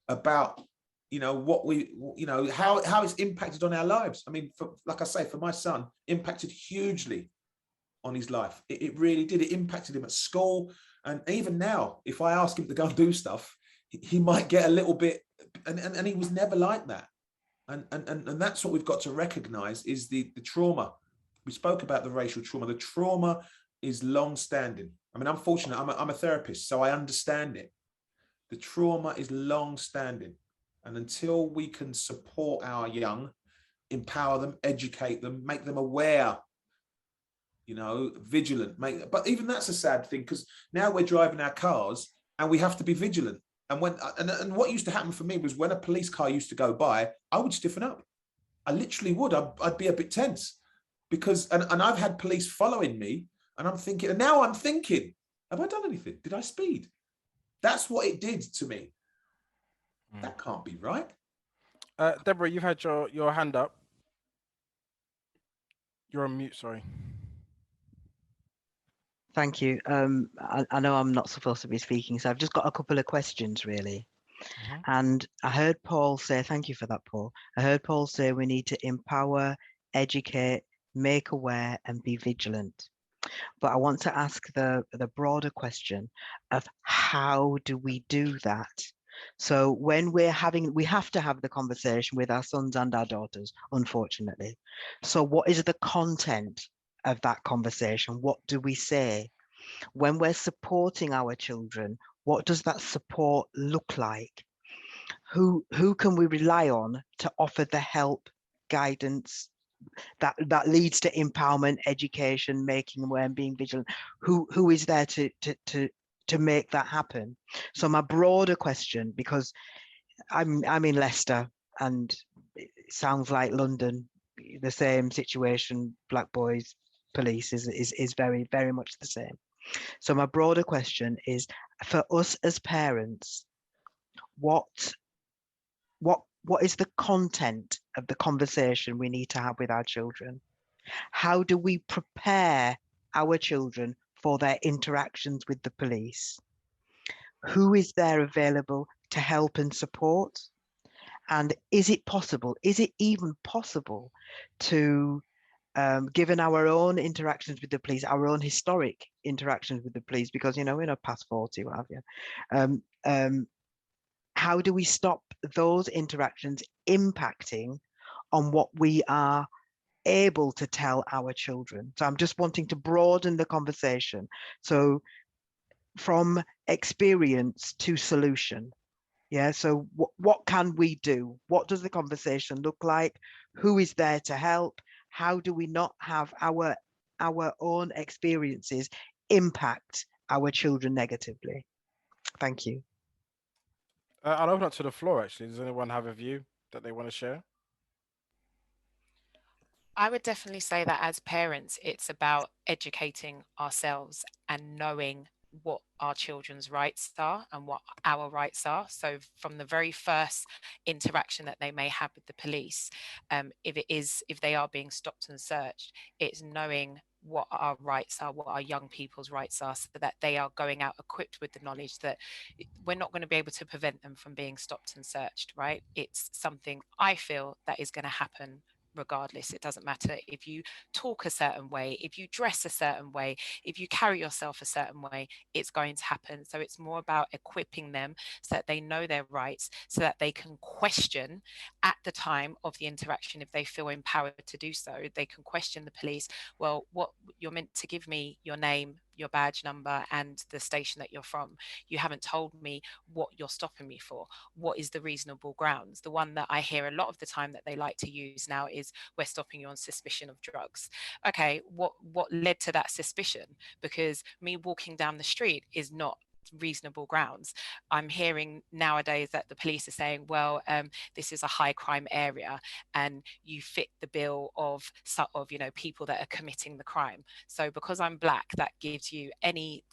about, you know, what we, you know, how it's impacted on our lives. I mean, like I say, for my son, impacted hugely on his life. It really did. It impacted him at school. And even now, if I ask him to go and do stuff, he might get a little bit, and he was never like that. And that's what we've got to recognize is the trauma. We spoke about the racial trauma. The trauma is long-standing. I mean, I'm fortunate. I'm a therapist, so I understand it. The trauma is long-standing. And until we can support our young, empower them, educate them, make them aware, you know, vigilant. But even that's a sad thing, because now we're driving our cars and we have to be vigilant. And what used to happen for me was when a police car used to go by, I would stiffen up. I literally would. I'd be a bit tense because, and I've had police following me, and I'm thinking, and now I'm thinking, have I done anything? Did I speed? That's what it did to me. That can't be right. Deborah, you've had your hand up. You're on mute, sorry. Thank you. I know I'm not supposed to be speaking, so I've just got a couple of questions, really. And I heard Paul say, thank you for that, Paul. I heard Paul say we need to empower, educate, make aware, and be vigilant. But I want to ask the broader question of how do we do that? So when we have to have the conversation with our sons and our daughters, unfortunately. So what is the content of that conversation? What do we say? When we're supporting our children, What does that support look like? Who can we rely on to offer the help, guidance that leads to empowerment, education, making aware and being vigilant? Who is there to make that happen? So my broader question, because I'm in Leicester and it sounds like London, the same situation, black boys police is very, very much the same. So my broader question is, for us as parents, what is the content of the conversation we need to have with our children? How do we prepare our children for their interactions with the police? Who is there available to help and support? And is it possible, is it even possible to, given our own interactions with the police, our own historic interactions with the police, because, you know, we're not past 40, what have you, how do we stop those interactions impacting on what we are able to tell our children? So I'm just wanting to broaden the conversation. So from experience to solution. Yeah, so what can we do? What does the conversation look like? Who is there to help? How do we not have our own experiences impact our children negatively? Thank you. I'll open up to the floor, actually. Does anyone have a view that they want to share? I would definitely say that as parents, it's about educating ourselves and knowing what our children's rights are and what our rights are. So from the very first interaction that they may have with the police, if they are being stopped and searched, it's knowing what our rights are, what our young people's rights are, so that they are going out equipped with the knowledge that we're not going to be able to prevent them from being stopped and searched, right? It's something I feel that is going to happen regardless. It doesn't matter if you talk a certain way, if you dress a certain way, if you carry yourself a certain way, it's going to happen. So it's more about equipping them so that they know their rights, so that they can question at the time of the interaction. If they feel empowered to do so, they can question the police. Well, what, you're meant to give me your name, your badge number, and the station that you're from. You haven't told me what you're stopping me for. What is the reasonable grounds? The one that I hear a lot of the time that they like to use now is, we're stopping you on suspicion of drugs. Okay, what led to that suspicion? Because me walking down the street is not reasonable grounds. I'm hearing nowadays that the police are saying, well, this is a high crime area and you fit the bill of people that are committing the crime. So because I'm black, that gives you any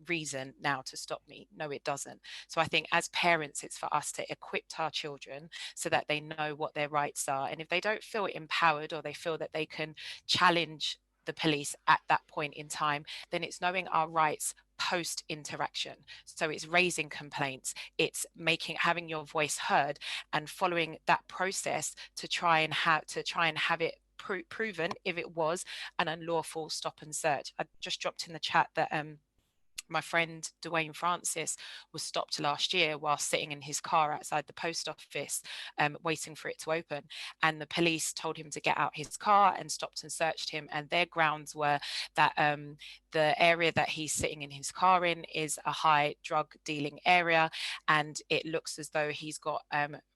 reason now to stop me? No, it doesn't. So I think as parents, it's for us to equip our children so that they know what their rights are. And if they don't feel empowered, or they feel that they can challenge the police at that point in time, then it's knowing our rights post interaction. So it's raising complaints, it's having your voice heard, and following that process to try and have it proven if it was an unlawful stop and search. I just dropped in the chat that my friend Dwaine Francis was stopped last year while sitting in his car outside the post office, waiting for it to open. And the police told him to get out his car and stopped and searched him. And their grounds were that the area that he's sitting in his car in is a high drug dealing area, and it looks as though he's got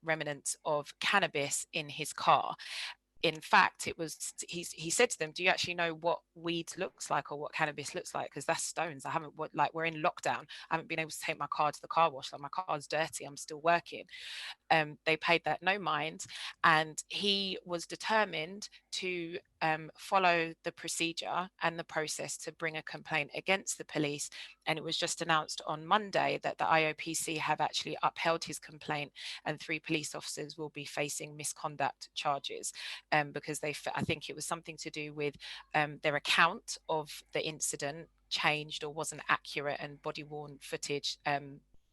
remnants of cannabis in his car. In fact, it was he said to them, do you actually know what weed looks like or what cannabis looks like? Because that's stones. We're in lockdown. I haven't been able to take my car to the car wash. Like, my car's dirty, I'm still working. They paid that no mind, and he was determined to follow the procedure and the process to bring a complaint against the police. And it was just announced on Monday that the IOPC have actually upheld his complaint, and 3 police officers will be facing misconduct charges because I think it was something to do with their account of the incident changed or wasn't accurate, and body worn footage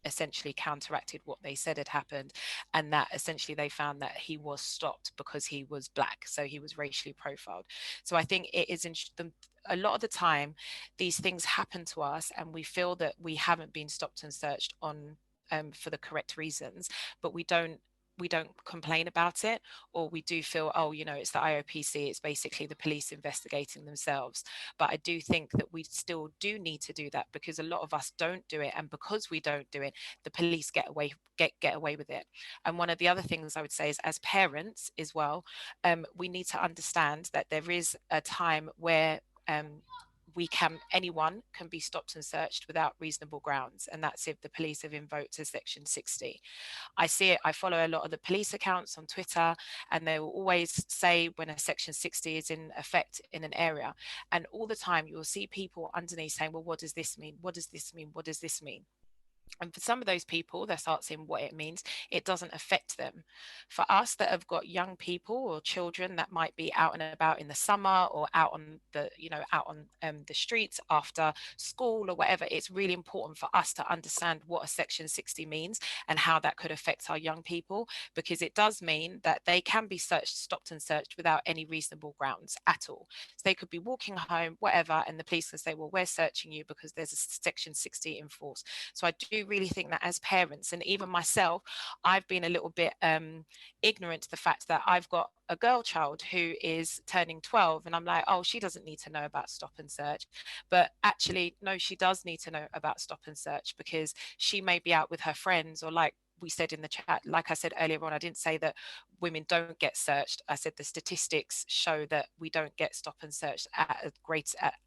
essentially counteracted what they said had happened, and that essentially they found that he was stopped because he was black, so he was racially profiled. So I think it is a lot of the time these things happen to us and we feel that we haven't been stopped and searched on for the correct reasons, but we don't we don't complain about it, or we do feel, oh, you know, it's the IOPC, it's basically the police investigating themselves. But I do think that we still do need to do that, because a lot of us don't do it, and because we don't do it, the police get away with it. And one of the other things I would say is, as parents as well, we need to understand that there is a time where anyone can be stopped and searched without reasonable grounds, and that's if the police have invoked a section 60. I see it, I follow a lot of the police accounts on Twitter, and they will always say when a section 60 is in effect in an area, and all the time you'll see people underneath saying, well, what does this mean? What does this mean? What does this mean? And for some of those people that start seeing what it means, it doesn't affect them. For us that have got young people or children that might be out and about in the summer, or out on the, you know, out on the streets after school or whatever, it's really important for us to understand what a section 60 means and how that could affect our young people, because it does mean that they can be stopped and searched without any reasonable grounds at all. So they could be walking home, whatever, and the police can say, well, we're searching you because there's a section 60 in force. So I do really think that as parents, and even myself, I've been a little bit ignorant to the fact that I've got a girl child who is turning 12, and I'm like, oh, she doesn't need to know about stop and search. But actually, no, she does need to know about stop and search, because she may be out with her friends, or like we said in the chat, like I said earlier on, I didn't say that women don't get searched. I said the statistics show that we don't get stop and searched at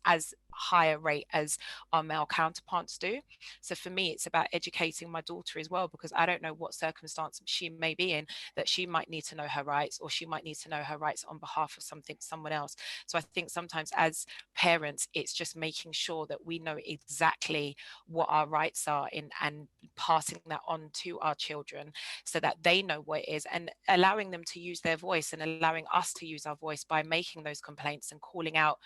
as high a rate as our male counterparts do. So for me, it's about educating my daughter as well, because I don't know what circumstance she may be in, that she might need to know her rights, or she might need to know her rights on behalf of someone else. So I think sometimes as parents, it's just making sure that we know exactly what our rights are and passing that on to our children, so that they know what it is, and allowing them to use their voice, and allowing us to use our voice by making those complaints and calling out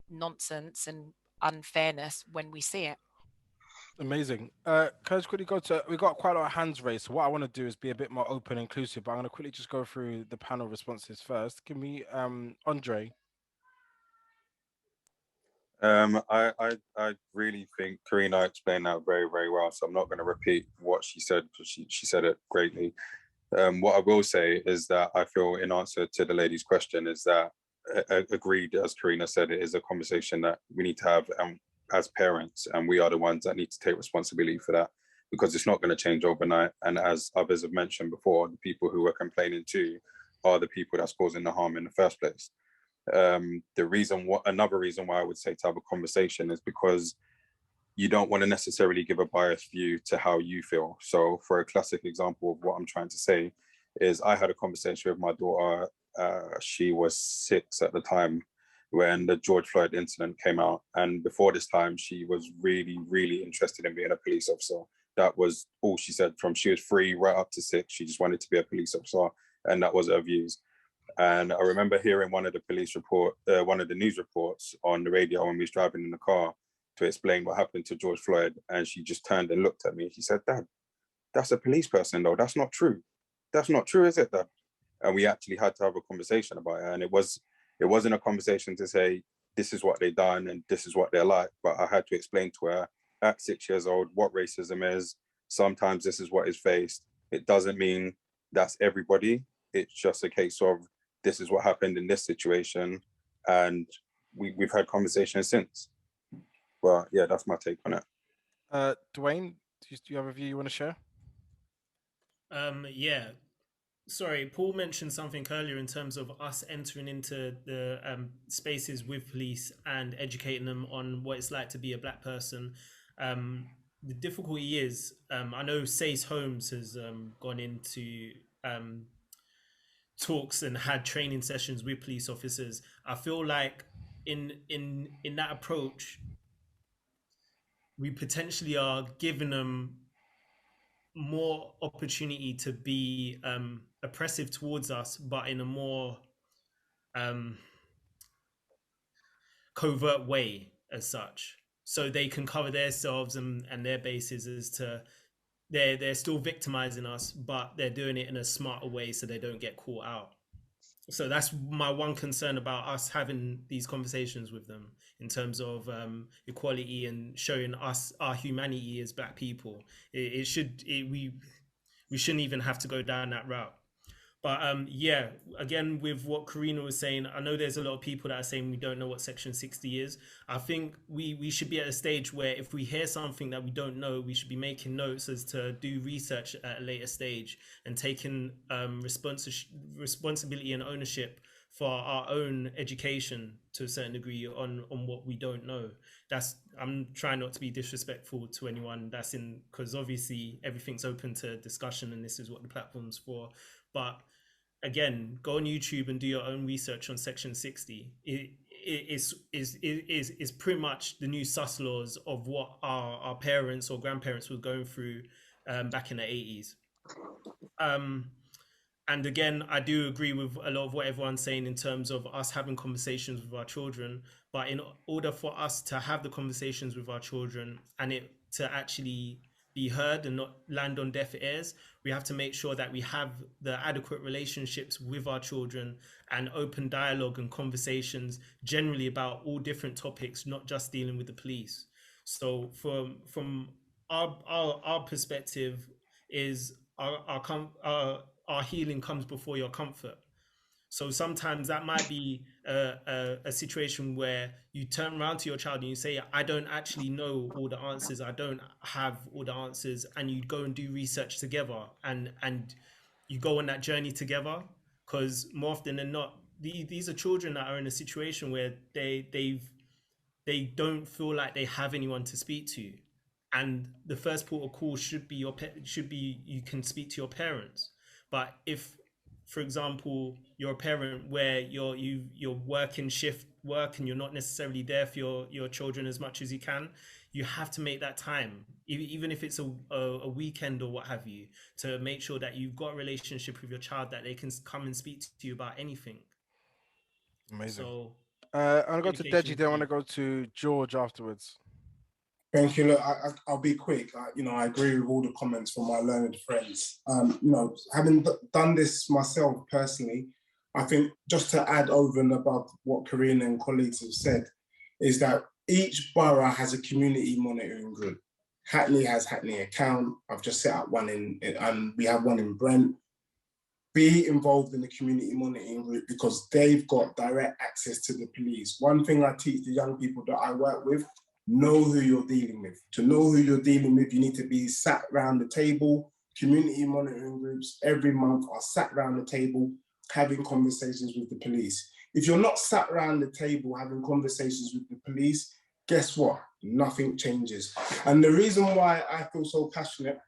nonsense and unfairness when we see it. Amazing. Can I just quickly go to, we got quite a lot of hands raised. So what I want to do is be a bit more open and inclusive, but I'm going to quickly just go through the panel responses first. Can we, Andre? I really think Carina explained that very, very well. So I'm not going to repeat what she said, because she said it greatly. What I will say is that I feel, in answer to the lady's question, is that agreed, as Carina said, it is a conversation that we need to have as parents, and we are the ones that need to take responsibility for that, because it's not going to change overnight. And as others have mentioned before, the people who are complaining too are the people that's causing the harm in the first place. Another reason why I would say to have a conversation is because you don't want to necessarily give a biased view to how you feel. So for a classic example of what I'm trying to say is, I had a conversation with my daughter. She was 6 at the time when the George Floyd incident came out. And before this time, she was really, really interested in being a police officer. That was all she said. From she was 3 right up to 6, she just wanted to be a police officer. And that was her views. And I remember hearing one of the news reports on the radio when we was driving in the car to explain what happened to George Floyd. And she just turned and looked at me. She said, "Dad, that's a police person though. That's not true. That's not true, is it, Dad?" And we actually had to have a conversation about it. And it wasn't a conversation to say, this is what they done and this is what they're like. But I had to explain to her at 6 years old what racism is. Sometimes this is what is faced. It doesn't mean that's everybody. It's just a case of, this is what happened in this situation, and we've had conversations since. But yeah, that's my take on it. Dwaine, do you have a view you want to share? Yeah. Sorry, Paul mentioned something earlier in terms of us entering into the spaces with police and educating them on what it's like to be a Black person. The difficulty is, I know Sace Holmes has gone into talks and had training sessions with police officers. I feel like in that approach, we potentially are giving them more opportunity to be oppressive towards us, but in a more covert way as such, so they can cover themselves and their bases as to they're still victimizing us, but they're doing it in a smarter way so they don't get caught out. So that's my one concern about us having these conversations with them in terms of equality and showing us our humanity as Black people. We we shouldn't even have to go down that route. But yeah, again, with what Carina was saying, I know there's a lot of people that are saying we don't know what Section 60 is. I think we should be at a stage where if we hear something that we don't know, we should be making notes as to do research at a later stage and taking responsibility and ownership for our own education to a certain degree on what we don't know. I'm trying not to be disrespectful to anyone that's in, because obviously everything's open to discussion and this is what the platform's for. But again, go on YouTube and do your own research on Section 60. It is pretty much the new sus laws of what our parents or grandparents were going through back in the 80s. And again, I do agree with a lot of what everyone's saying in terms of us having conversations with our children. But in order for us to have the conversations with our children and it to actually be heard and not land on deaf ears, we have to make sure that we have the adequate relationships with our children and open dialogue and conversations generally about all different topics, not just dealing with the police. So from our perspective is our healing comes before your comfort. So sometimes that might be a situation where you turn around to your child and you say, I don't actually know all the answers. I don't have all the answers. And you go and do research together and you go on that journey together. Because more often than not, these are children that are in a situation where they don't feel like they have anyone to speak to. And the first port of call should be you can speak to your parents. But if, for example, you're a parent where you're working shift work and you're not necessarily there for your children as much as you can, you have to make that time, even if it's a weekend or what have you, to make sure that you've got a relationship with your child that they can come and speak to you about anything. Amazing. So I'll go to Deji, then I want to go to George afterwards. Thank you. Look, I'll be quick. I agree with all the comments from my learned friends. Having done this myself personally, I think just to add over and above what Carina and colleagues have said, is that each borough has a community monitoring group. Hackney has Hackney Account. I've just set up one and we have one in Brent. Be involved in the community monitoring group because they've got direct access to the police. One thing I teach the young people that I work with, know who you're dealing with. To know who you're dealing with, you need to be sat around the table. Community monitoring groups every month are sat around the table having conversations with the police. If you're not sat around the table having conversations with the police, guess what? Nothing changes. And the reason why I feel so passionate,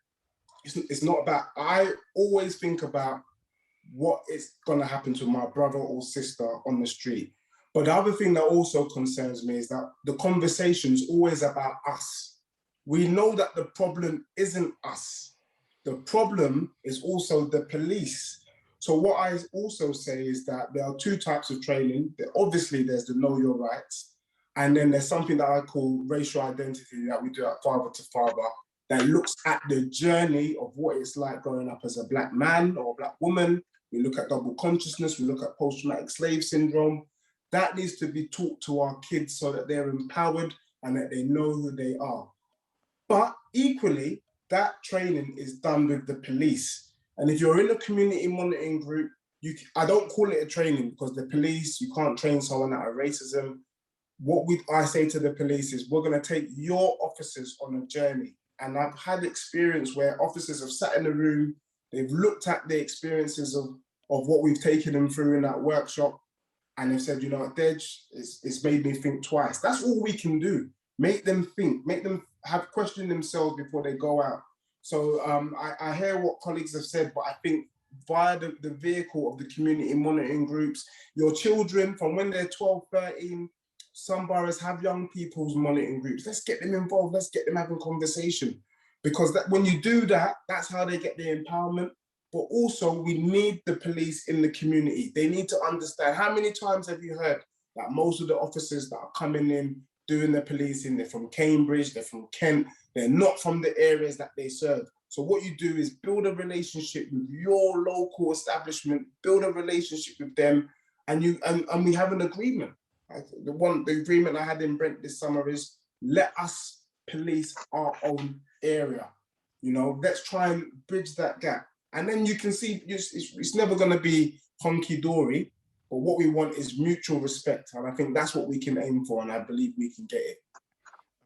it's not about, I always think about what is going to happen to my brother or sister on the street. But the other thing that also concerns me is that the conversation is always about us. We know that the problem isn't us. The problem is also the police. So what I also say is that there are two types of training. Obviously, there's the know your rights. And then there's something that I call racial identity that we do at Father to Father that looks at the journey of what it's like growing up as a Black man or a Black woman. We look at double consciousness, we look at post-traumatic slave syndrome. That needs to be taught to our kids so that they're empowered and that they know who they are. But equally, that training is done with the police. And if you're in a community monitoring group, I don't call it a training because the police, you can't train someone out of racism. What I say to the police is we're going to take your officers on a journey. And I've had experience where officers have sat in a room, they've looked at the experiences of what we've taken them through in that workshop, and they've said, you know what, Dej, it's made me think twice. That's all we can do. Make them think, make them have questioned themselves before they go out. So I hear what colleagues have said, but I think via the vehicle of the community monitoring groups, your children from when they're 12, 13, some boroughs have young people's monitoring groups. Let's get them involved. Let's get them having conversation. Because when you do that, that's how they get the empowerment. But also we need the police in the community. They need to understand. How many times have you heard that most of the officers that are coming in doing the policing, they're from Cambridge, they're from Kent, they're not from the areas that they serve. So what you do is build a relationship with your local establishment, build a relationship with them, and we have an agreement. The agreement I had in Brent this summer is let us police our own area. You know, let's try and bridge that gap. And then you can see it's never going to be honky-dory, but what we want is mutual respect. And I think that's what we can aim for, and I believe we can get it.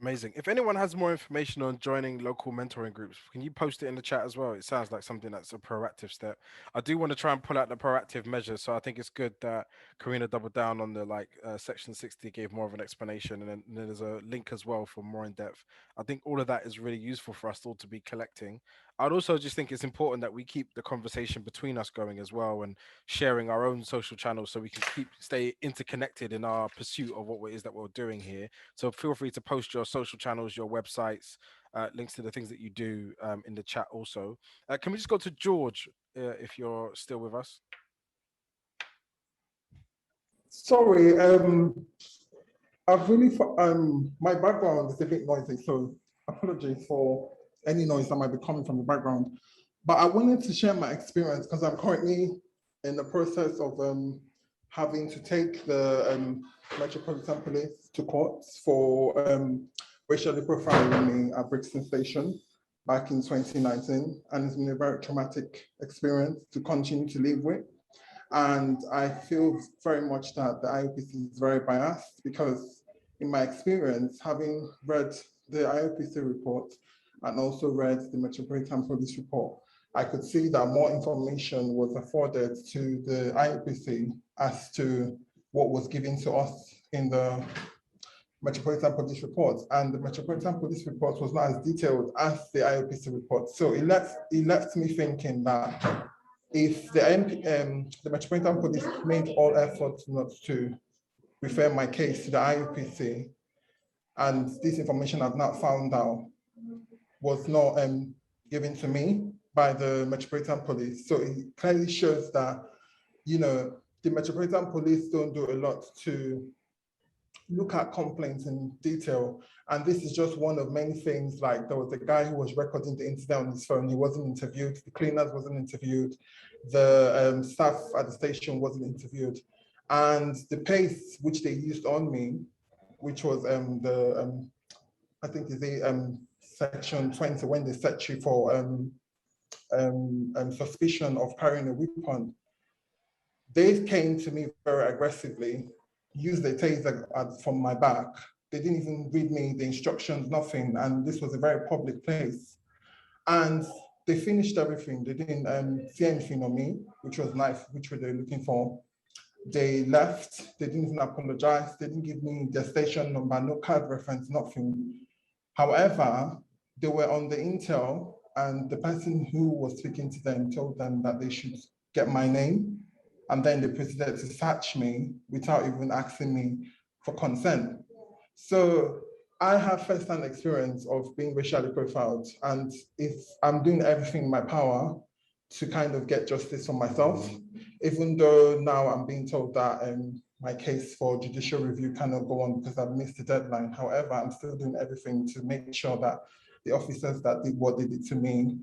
Amazing. If anyone has more information on joining local mentoring groups, can you post it in the chat as well? It sounds like something that's a proactive step. I do want to try and pull out the proactive measures. So I think it's good that Carina doubled down on the section 60, gave more of an explanation. And then there's a link as well for more in depth. I think all of that is really useful for us all to be collecting. I'd also just think it's important that we keep the conversation between us going as well, and sharing our own social channels so we can stay interconnected in our pursuit of what it is that we're doing here. So feel free to post your social channels, your websites, links to the things that you do in the chat also. Can we just go to George if you're still with us? Sorry, I've really, my background is a bit noisy, so apologies for any noise that might be coming from the background. But I wanted to share my experience because I'm currently in the process of having to take the Metropolitan Police to court for racially profiling me at Brixton Station back in 2019. And it's been a very traumatic experience to continue to live with. And I feel very much that the IOPC is very biased because in my experience, having read the IOPC report and also read the Metropolitan Police report, I could see that more information was afforded to the IOPC as to what was given to us in the Metropolitan Police report. And the Metropolitan Police report was not as detailed as the IOPC report. So it left me thinking that if the Metropolitan Police made all efforts not to refer my case to the IUPC, and this information I've not found out was not given to me by the Metropolitan Police. So it clearly shows that, you know, the Metropolitan Police don't do a lot to look at complaints in detail. And this is just one of many things. Like there was a guy who was recording the incident on his phone. He wasn't interviewed. The cleaners wasn't interviewed. The staff at the station wasn't interviewed. And the pace which they used on me, which was I think is the section 20, when they set you for suspicion of carrying a weapon, they came to me very aggressively, used a taser from my back. They didn't even read me the instructions, nothing. And this was a very public place. And they finished everything. They didn't see anything on me, which was nice, which were they looking for. They left. They didn't even apologize. They didn't give me their station number, no card reference, nothing. However, they were on the intel, and the person who was speaking to them told them that they should get my name. And then they proceeded to search me without even asking me for consent. So I have first-hand experience of being racially profiled, and I'm doing everything in my power to kind of get justice for myself, even though now I'm being told that my case for judicial review cannot go on because I've missed the deadline. However, I'm still doing everything to make sure that the officers that did what they did to me,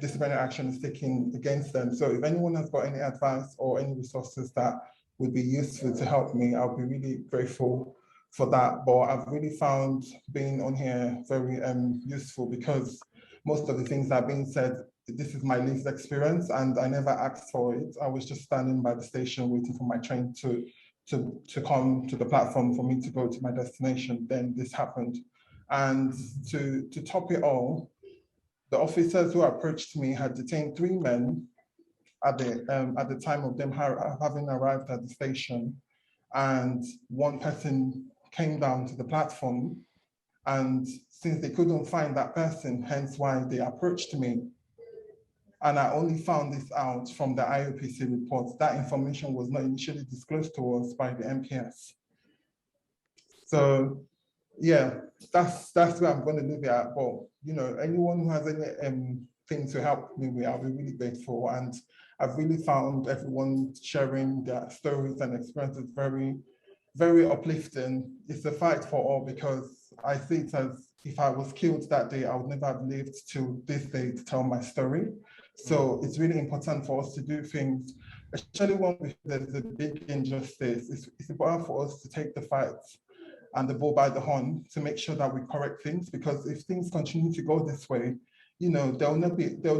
disciplinary action is taken against them. So if anyone has got any advice or any resources that would be useful to help me, I'll be really grateful for that. But I've really found being on here very useful, because most of the things that are being said, this is my lived experience, and I never asked for it. I was just standing by the station waiting for my train to come to the platform for me to go to my destination. Then this happened. And to top it all, the officers who approached me had detained 3 men at the time of them having arrived at the station. And one person came down to the platform, and since they couldn't find that person, hence why they approached me. And I only found this out from the IOPC report. That information was not initially disclosed to us by the MPS. So yeah, that's where I'm going to leave it at. But anyone who has any thing to help me with, I'll be really grateful. And I've really found everyone sharing their stories and experiences very, very uplifting. It's a fight for all, because I see it as, if I was killed that day, I would never have lived to this day to tell my story. So it's really important for us to do things, especially when there's a big injustice. It's important for us to take the fight and the bull by the horn to make sure that we correct things, because if things continue to go this way, you know, there will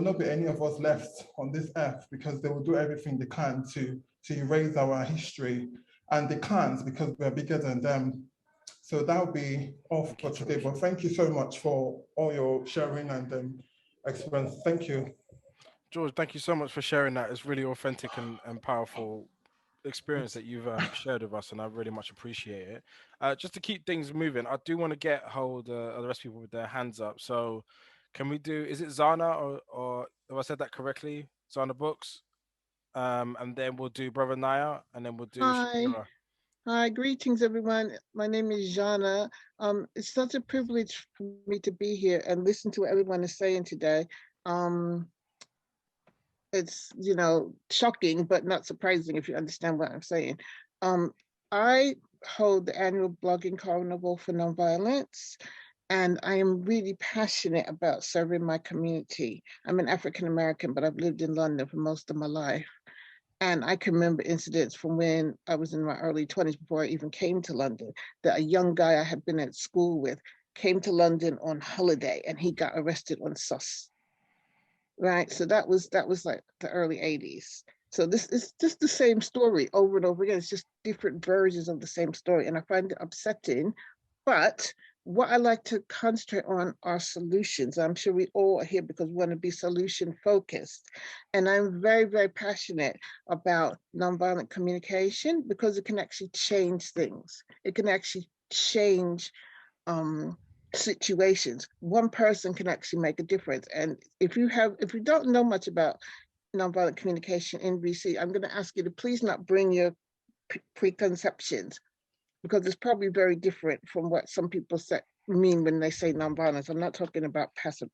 not be any of us left on this earth, because they will do everything they can to erase our history, and they can't because we're bigger than them. So that will be all for today. But thank you so much for all your sharing and experience. Thank you. George, thank you so much for sharing that. It's really authentic and powerful experience that you've shared with us, and I really much appreciate it. Just to keep things moving, I do want to get hold of the rest of people with their hands up. So can we do, is it Zana or have I said that correctly? Zana Books? And then we'll do Brother Naya, and then we'll do Hi. Shakira. Hi, greetings everyone. My name is Jana. It's such a privilege for me to be here and listen to what everyone is saying today. It's, you know, shocking, but not surprising if you understand what I'm saying. I hold the annual blogging carnival for nonviolence, and I am really passionate about serving my community. I'm an African American, but I've lived in London for most of my life. And I can remember incidents from when I was in my early 20s, before I even came to London, that a young guy I had been at school with came to London on holiday and he got arrested on sus. Right, so that was like the early 80s. So this is just the same story over and over again. It's just different versions of the same story, and I find it upsetting. But what I like to concentrate on are solutions. I'm sure we all are here because we want to be solution focused. And I'm very, very passionate about nonviolent communication because it can actually change things. It can actually change situations. One person can actually make a difference. And if you don't know much about nonviolent communication in VC, I'm going to ask you to please not bring your preconceptions, because it's probably very different from what some people mean when they say nonviolence. I'm not talking about passive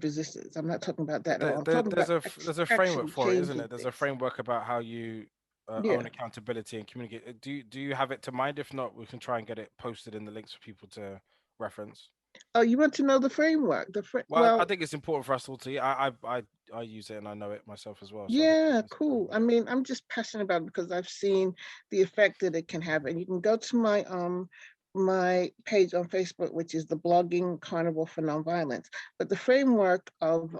resistance. I'm not talking about that at all. I'm talking There's about a framework for it, isn't changing it? There's a things. framework about how you own accountability and communicate. Do you have it to mind? If not, we can try and get it posted in the links for people to reference. Oh, you want to know the framework? Well, I think it's important for us all to. I use it and I know it myself as well. So yeah, cool. I mean, I'm just passionate about it because I've seen the effect that it can have. And you can go to my my page on Facebook, which is the Blogging Carnival for Nonviolence. But the framework of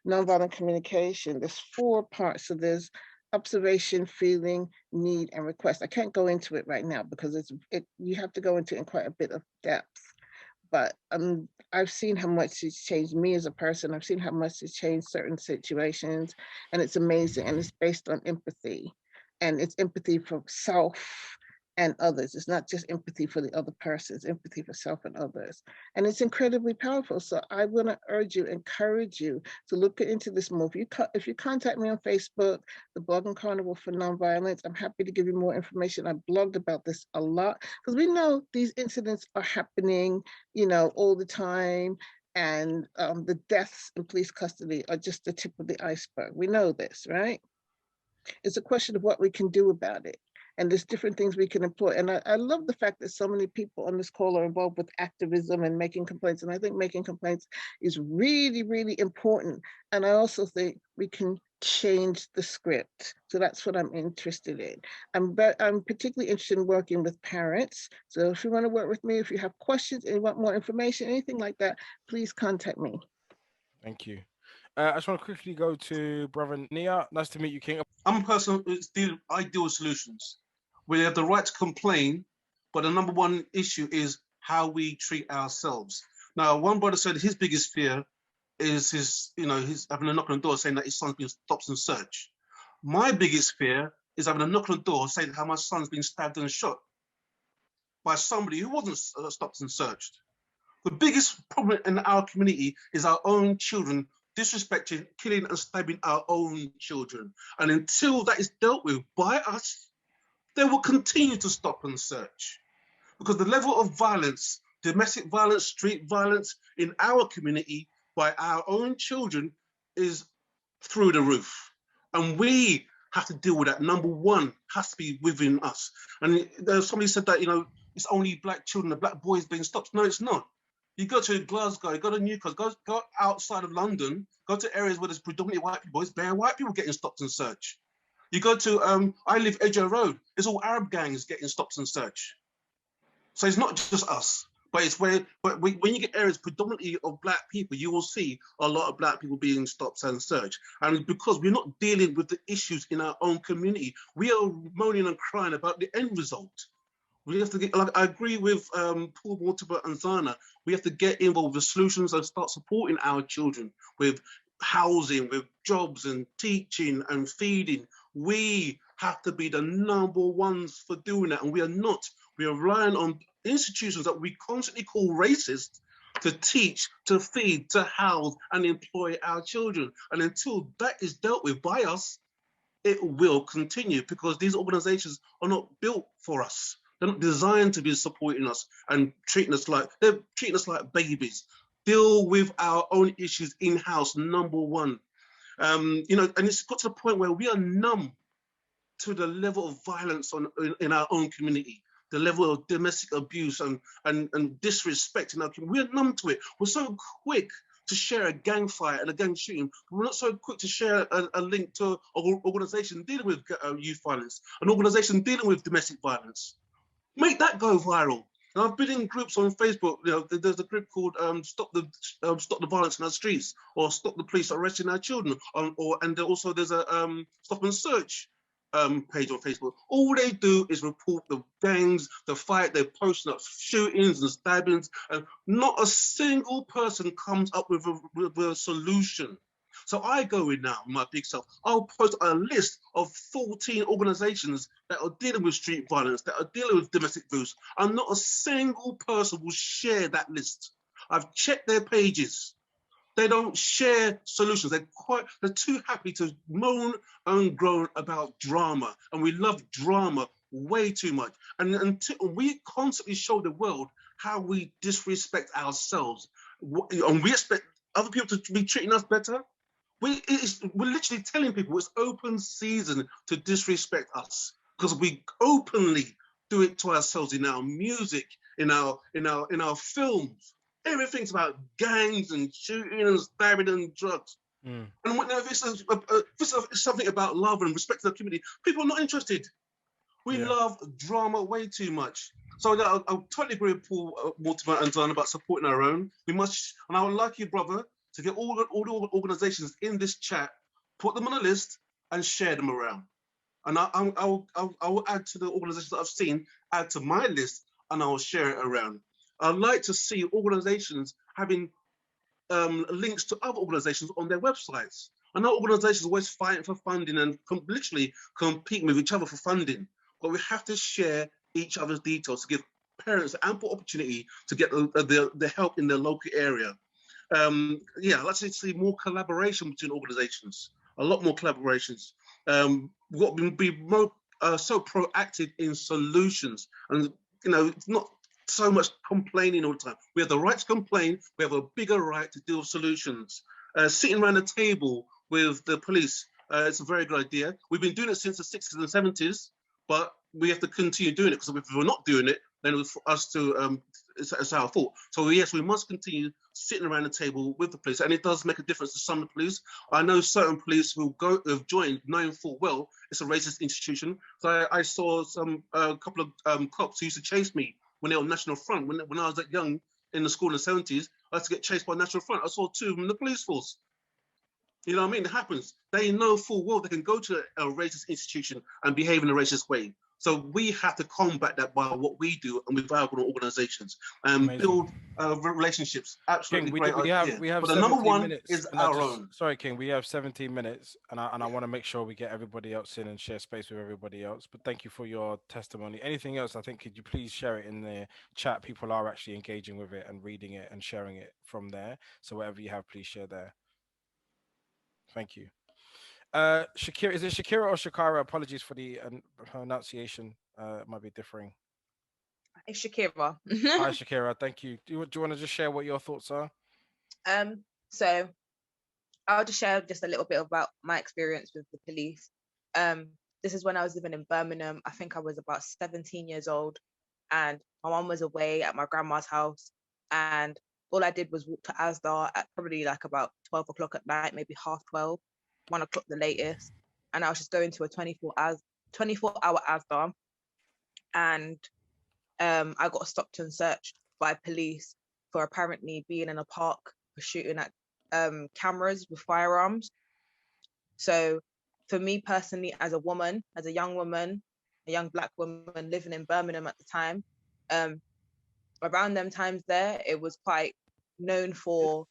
nonviolent communication, there's 4 parts. So there's observation, feeling, need, and request. I can't go into it right now because you have to go into it in quite a bit of depth. But I've seen how much it's changed me as a person. I've seen how much it's changed certain situations, and it's amazing. And it's based on empathy, and it's empathy for self and others. It's not just empathy for the other person, it's empathy for self and others. And it's incredibly powerful. So I want to encourage you to look into this more. If you contact me on Facebook, the Blogging Carnival for Nonviolence, I'm happy to give you more information. I blogged about this a lot because we know these incidents are happening, you know, all the time. And the deaths in police custody are just the tip of the iceberg. We know this, right? It's a question of what we can do about it. And there's different things we can employ. And I love the fact that so many people on this call are involved with activism and making complaints. And I think making complaints is really, really important. And I also think we can change the script. So that's what I'm interested in. I'm particularly interested in working with parents. So if you want to work with me, if you have questions and you want more information, anything like that, please contact me. Thank you. I just want to quickly go to Brother Nia. Nice to meet you, King. I'm a person who ideal solutions. We have the right to complain, but the number one issue is how we treat ourselves. Now, one brother said his biggest fear is his having a knock on the door saying that his son's been stopped and searched. My biggest fear is having a knock on the door saying how my son's been stabbed and shot by somebody who wasn't stopped and searched. The biggest problem in our community is our own children disrespecting, killing and stabbing our own children. And until that is dealt with by us, they will continue to stop and search. Because the level of violence, domestic violence, street violence in our community by our own children is through the roof. And we have to deal with that. Number one has to be within us. And somebody said that, it's only black children, the black boys being stopped. No, it's not. You go to Glasgow, you go to Newcastle, go outside of London, go to areas where there's predominantly white people, it's bare white people getting stopped and searched. You go to, I live Edgware Road, it's all Arab gangs getting stopped and searched. So it's not just us, but it's when you get areas predominantly of black people, you will see a lot of black people being stopped and searched. And because we're not dealing with the issues in our own community, we are moaning and crying about the end result. We have to get, like, I agree with Paul Mortimer and Zana. We have to get involved with solutions and start supporting our children with housing, with jobs and teaching and feeding. We have to be the number ones for doing that, and we are not. We are relying on institutions that we constantly call racist to teach, to feed, to house and employ our children. And until that is dealt with by us, it will continue, because these organizations are not built for us. They're not designed to be supporting us and they're treating us like babies. Deal with our own issues in-house, number one. You know, and it's got to the point where we are numb to the level of violence in our own community, the level of domestic abuse and disrespect in our community. We're numb to it. We're so quick to share a gang fight and a gang shooting, but we're not so quick to share a link to an organization dealing with youth violence, an organization dealing with domestic violence. Make that go viral. And I've been in groups on Facebook. You know, there's a group called Stop the Violence in Our Streets, or Stop the Police Arresting Our Children, and also there's a Stop and Search page on Facebook. All they do is report the gangs, the fight. They're posting up shootings and stabbings, and not a single person comes up with a solution. So I go in now, my big self, I'll post a list of 14 organizations that are dealing with street violence, that are dealing with domestic abuse, and not a single person will share that list. I've checked their pages. They don't share solutions. They're too happy to moan and groan about drama. And we love drama way too much. And we constantly show the world how we disrespect ourselves. And we expect other people to be treating us better. We're literally telling people it's open season to disrespect us, because we openly do it to ourselves in our music, in our films. Everything's about gangs and shooting and stabbing and drugs. And if it's something about love and respect to the community, people are not interested. We love drama way too much. So I totally agree with Paul Mortimer and Don about supporting our own. We must, and I would like you, brother, to get all the organizations in this chat, put them on a list and share them around. And I will add to the organizations that I've seen, add to my list, and I will share it around. I'd like to see organizations having links to other organizations on their websites. I know organizations are always fighting for funding and literally competing with each other for funding, but we have to share each other's details to give parents ample opportunity to get the help in their local area. Let's see more collaboration between organizations, a lot more collaborations. We've got to be more so proactive in solutions, and it's not so much complaining all the time. We have the right to complain. We have a bigger right to deal with solutions. Sitting around a table with the police, it's a very good idea. We've been doing it since the 60s and 70s, but we have to continue doing it, because if we're not doing it, then it's for us to, it's our fault. So yes, we must continue sitting around the table with the police, and it does make a difference to some of the police. I know certain police who have joined knowing full well it's a racist institution. So I saw a couple of cops who used to chase me when they were on National Front. When I was that young in the school in the 70s, I used to get chased by National Front. I saw two from the police force. You know what I mean? It happens. They know full well they can go to a racist institution and behave in a racist way. So we have to combat that by what we do and with our organizations and build relationships. Absolutely King, great idea. we have But the number 17 one minutes, is and our own. Sorry, King, we have 17 minutes, and I want to make sure we get everybody else in and share space with everybody else. But thank you for your testimony. Anything else? I think, could you please share it in the chat? People are actually engaging with it and reading it and sharing it from there. So whatever you have, please share there. Thank you. Shakira, is it Shakira or Shakira? Apologies for the pronunciation. Might be differing. It's Shakira. Hi, Shakira. Thank you. Do you want to just share what your thoughts are? So I'll just share just a little bit about my experience with the police. This is when I was living in Birmingham. I think I was about 17 years old, and my mum was away at my grandma's house, and all I did was walk to Asda at probably like about 12 o'clock at night, maybe half 12, 1 o'clock the latest. And I was just going to a 24-hour Asda. And I got stopped and searched by police for apparently being in a park for shooting at cameras with firearms. So for me personally, as a woman, as a young woman, a young Black woman living in Birmingham at the time, around them times there, it was quite known for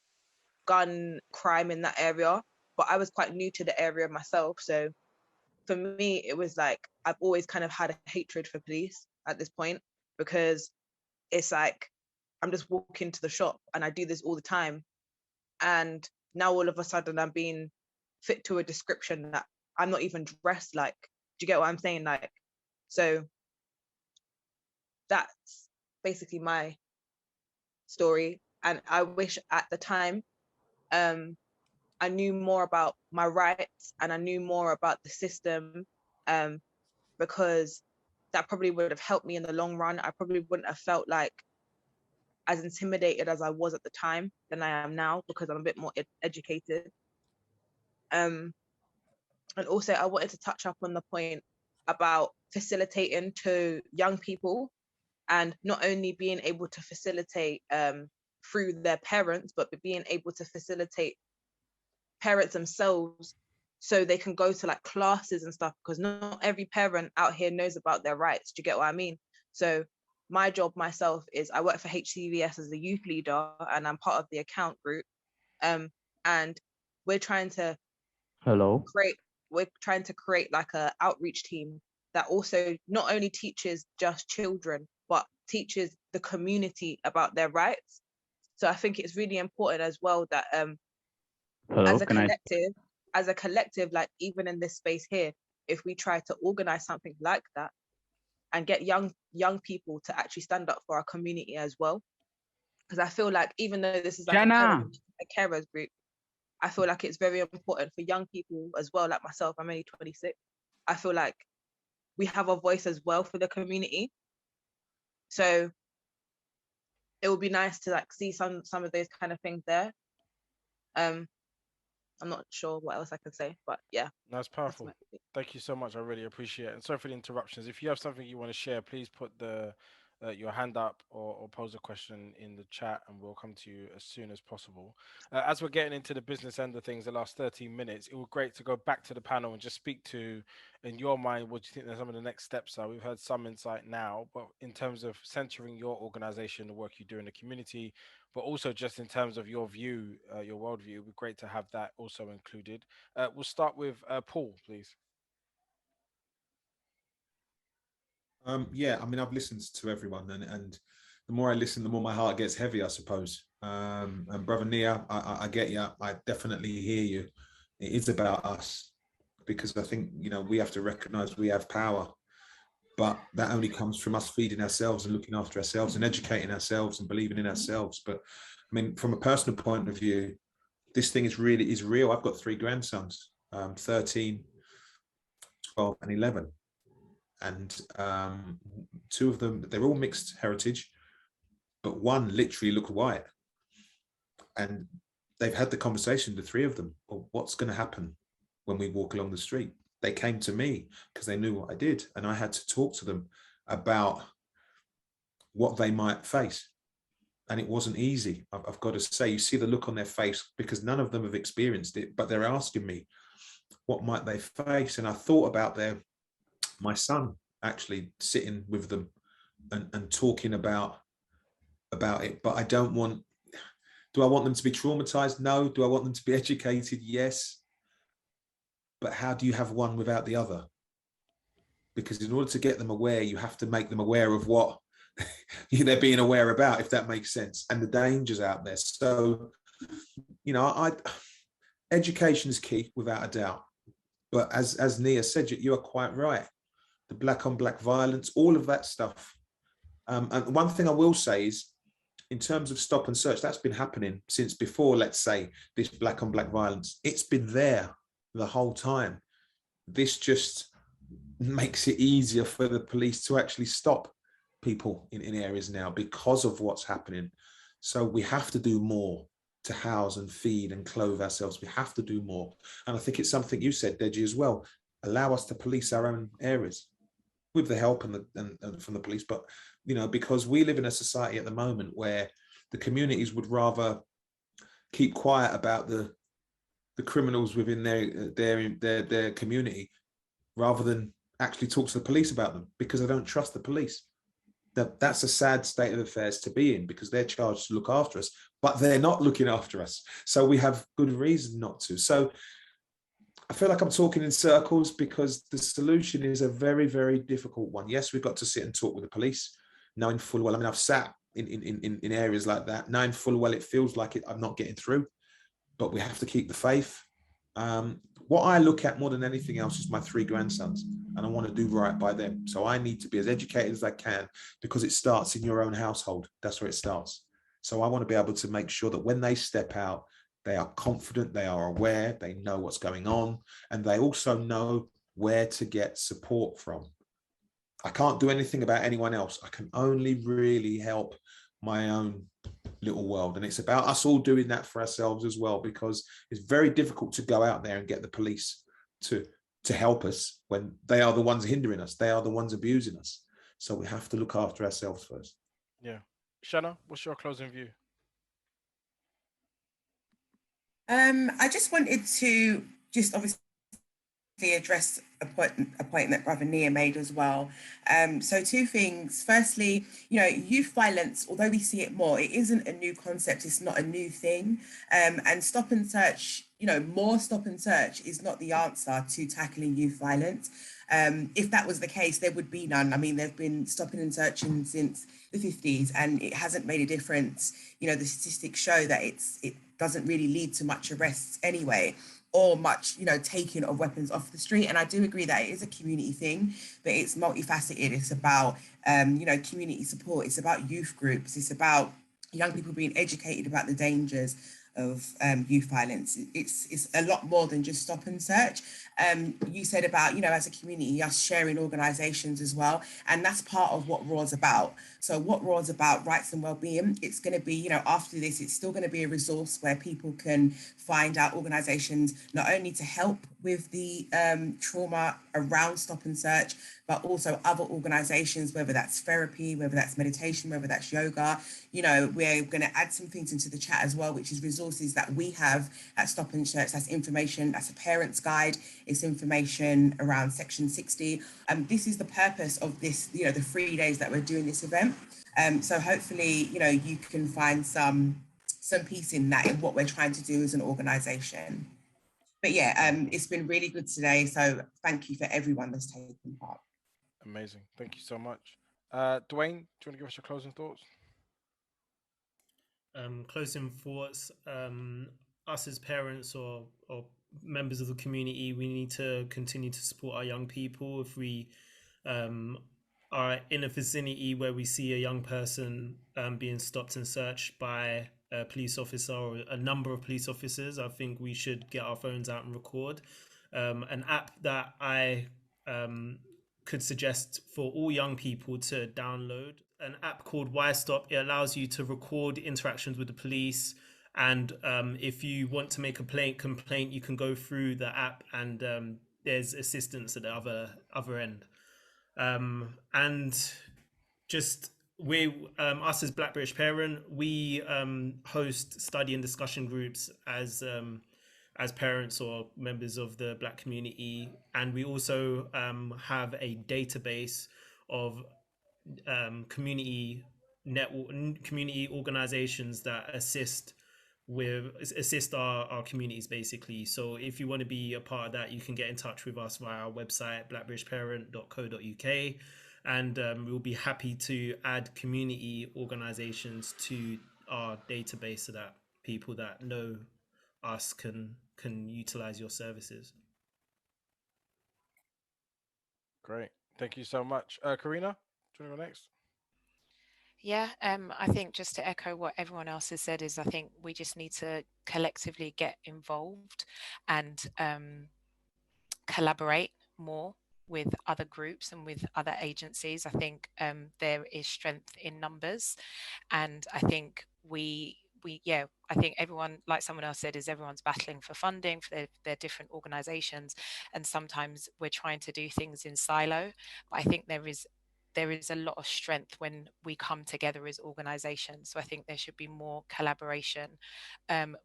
gun crime in that area, but I was quite new to the area myself. So for me, it was like, I've always kind of had a hatred for police at this point, because it's like, I'm just walking to the shop and I do this all the time. And now all of a sudden I'm being fit to a description that I'm not even dressed like. Do you get what I'm saying? Like, so that's basically my story. And I wish at the time I knew more about my rights and I knew more about the system, because that probably would have helped me in the long run. I probably wouldn't have felt like as intimidated as I was at the time than I am now, because I'm a bit more educated. And also I wanted to touch up on the point about facilitating to young people, and not only being able to facilitate through their parents, but being able to facilitate parents themselves so they can go to like classes and stuff, because not every parent out here knows about their rights. Do you get what I mean? So my job myself is I work for HCVS as a youth leader, and I'm part of the account group. And we're trying to create like a outreach team that also not only teaches just children, but teaches the community about their rights. So I think it's really important as well that as a collective, like even in this space here, if we try to organize something like that and get young people to actually stand up for our community as well, because I feel like even though this is like a carers group, I feel like it's very important for young people as well, like myself. I'm only 26. I feel like we have a voice as well for the community. So it would be nice to like see some of those kind of things there. I'm not sure what else I can say, but yeah. That's powerful. Thank you so much. I really appreciate it. And sorry for the interruptions. If you have something you want to share, please put your hand up or pose a question in the chat, and we'll come to you as soon as possible. As we're getting into the business end of things, the last 13 minutes, it would be great to go back to the panel and just speak to, in your mind, what do you think some of the next steps are? We've heard some insight now, but in terms of centering your organization, the work you do in the community, but also just in terms of your view, your worldview, it would be great to have that also included. We'll start with Paul, please. Yeah, I mean, I've listened to everyone, and the more I listen, the more my heart gets heavy, I suppose. And Brother Nia, I get you. I definitely hear you. It is about us, because I think, you know, we have to recognize we have power, but that only comes from us feeding ourselves and looking after ourselves and educating ourselves and believing in ourselves. But I mean, from a personal point of view, this thing is real. I've got 3 grandsons, 13, 12 and 11. And 2 of them, they're all mixed heritage, but one literally looked white. And they've had the conversation, the 3 of them, well, what's going to happen when we walk along the street? They came to me because they knew what I did, and I had to talk to them about what they might face. And it wasn't easy, I've got to say. You see the look on their face, because none of them have experienced it, but they're asking me, what might they face? And I thought about my son actually sitting with them and talking about it. But I don't want, do I want them to be traumatized? No. Do I want them to be educated? Yes. But how do you have one without the other? Because in order to get them aware, you have to make them aware of what they're being aware about, if that makes sense, and the dangers out there. So, you know, education is key without a doubt. But as Nia said, you are quite right. The black on black violence, all of that stuff. And one thing I will say is, in terms of stop and search, that's been happening since before, let's say, this black on black violence. It's been there the whole time. This just makes it easier for the police to actually stop people in areas now because of what's happening. So we have to do more to house and feed and clothe ourselves. We have to do more. And I think it's something you said, Deji, as well. Allow us to police our own areas with the help and from the police, but you know, because we live in a society at the moment where the communities would rather keep quiet about the criminals within their community rather than actually talk to the police about them, because they don't trust the police. That's a sad state of affairs to be in, because they're charged to look after us, but they're not looking after us. So we have good reason not to. So I feel like I'm talking in circles, because the solution is a very, very difficult one. Yes, we've got to sit and talk with the police, knowing full well, I mean, I've sat in areas like that, knowing full well it feels like I'm not getting through, but we have to keep the faith. What I look at more than anything else is my 3 grandsons, and I want to do right by them. So I need to be as educated as I can, because it starts in your own household. That's where it starts. So I want to be able to make sure that when they step out, they are confident, they are aware, they know what's going on, and they also know where to get support from. I can't do anything about anyone else. I can only really help my own little world. And it's about us all doing that for ourselves as well, because it's very difficult to go out there and get the police to help us when they are the ones hindering us. They are the ones abusing us. So we have to look after ourselves first. Yeah. Shanna, what's your closing view? I just wanted to just obviously address a point that Brother Nia made as well. So 2 things. Firstly, you know, youth violence, although we see it more, it isn't a new concept. It's not a new thing. And stop and search, you know, more stop and search is not the answer to tackling youth violence. If that was the case, there would be none. I mean, they've been stopping and searching since the 50s, and it hasn't made a difference. You know, the statistics show that it doesn't really lead to much arrests anyway, or much, you know, taking of weapons off the street. And I do agree that it is a community thing, but it's multifaceted. It's about, you know, community support. It's about youth groups. It's about young people being educated about the dangers of youth violence. It's a lot more than just stop and search. You said about, you know, as a community, us sharing organisations as well. And that's part of what RAW's about. So what RAW's about, rights and wellbeing, it's going to be, you know, after this, it's still going to be a resource where people can find out organisations not only to help with the trauma around stop and search, but also other organisations, whether that's therapy, whether that's meditation, whether that's yoga. You know, we're going to add some things into the chat as well, which is resources that we have at Stop and Search. That's information, that's a parent's guide, it's information around Section 60. This is the purpose of this, you know, the 3 days that we're doing this event. So hopefully, you know, you can find some peace in that, in what we're trying to do as an organisation. But yeah, it's been really good today. So thank you for everyone that's taken part. Amazing. Thank you so much. Dwaine, do you want to give us your closing thoughts? Closing thoughts. Us as parents or members of the community, we need to continue to support our young people. If we are in a vicinity where we see a young person being stopped and searched by a police officer or a number of police officers, I think we should get our phones out and record. An app that I could suggest for all young people to download, an app called Why Stop. It allows you to record interactions with the police, and if you want to make a complaint, you can go through the app, and there's assistance at the other end. And just us as Black British Parent, we host study and discussion groups as parents or members of the Black community, and we also have a database of community organizations that assist our communities, basically. So if you want to be a part of that, you can get in touch with us via our website, blackbritishparent.co.uk, and we'll be happy to add community organizations to our database so that people that know us can utilize your services. Great. Thank you so much. Carina, do you want to go next? Yeah, I think just to echo what everyone else has said is I think we just need to collectively get involved and collaborate more with other groups and with other agencies. I think there is strength in numbers, and I think I think everyone, like someone else said, is everyone's battling for funding for their different organizations, and sometimes we're trying to do things in silo, but I think there is there is a lot of strength when we come together as organizations. So I think there should be more collaboration,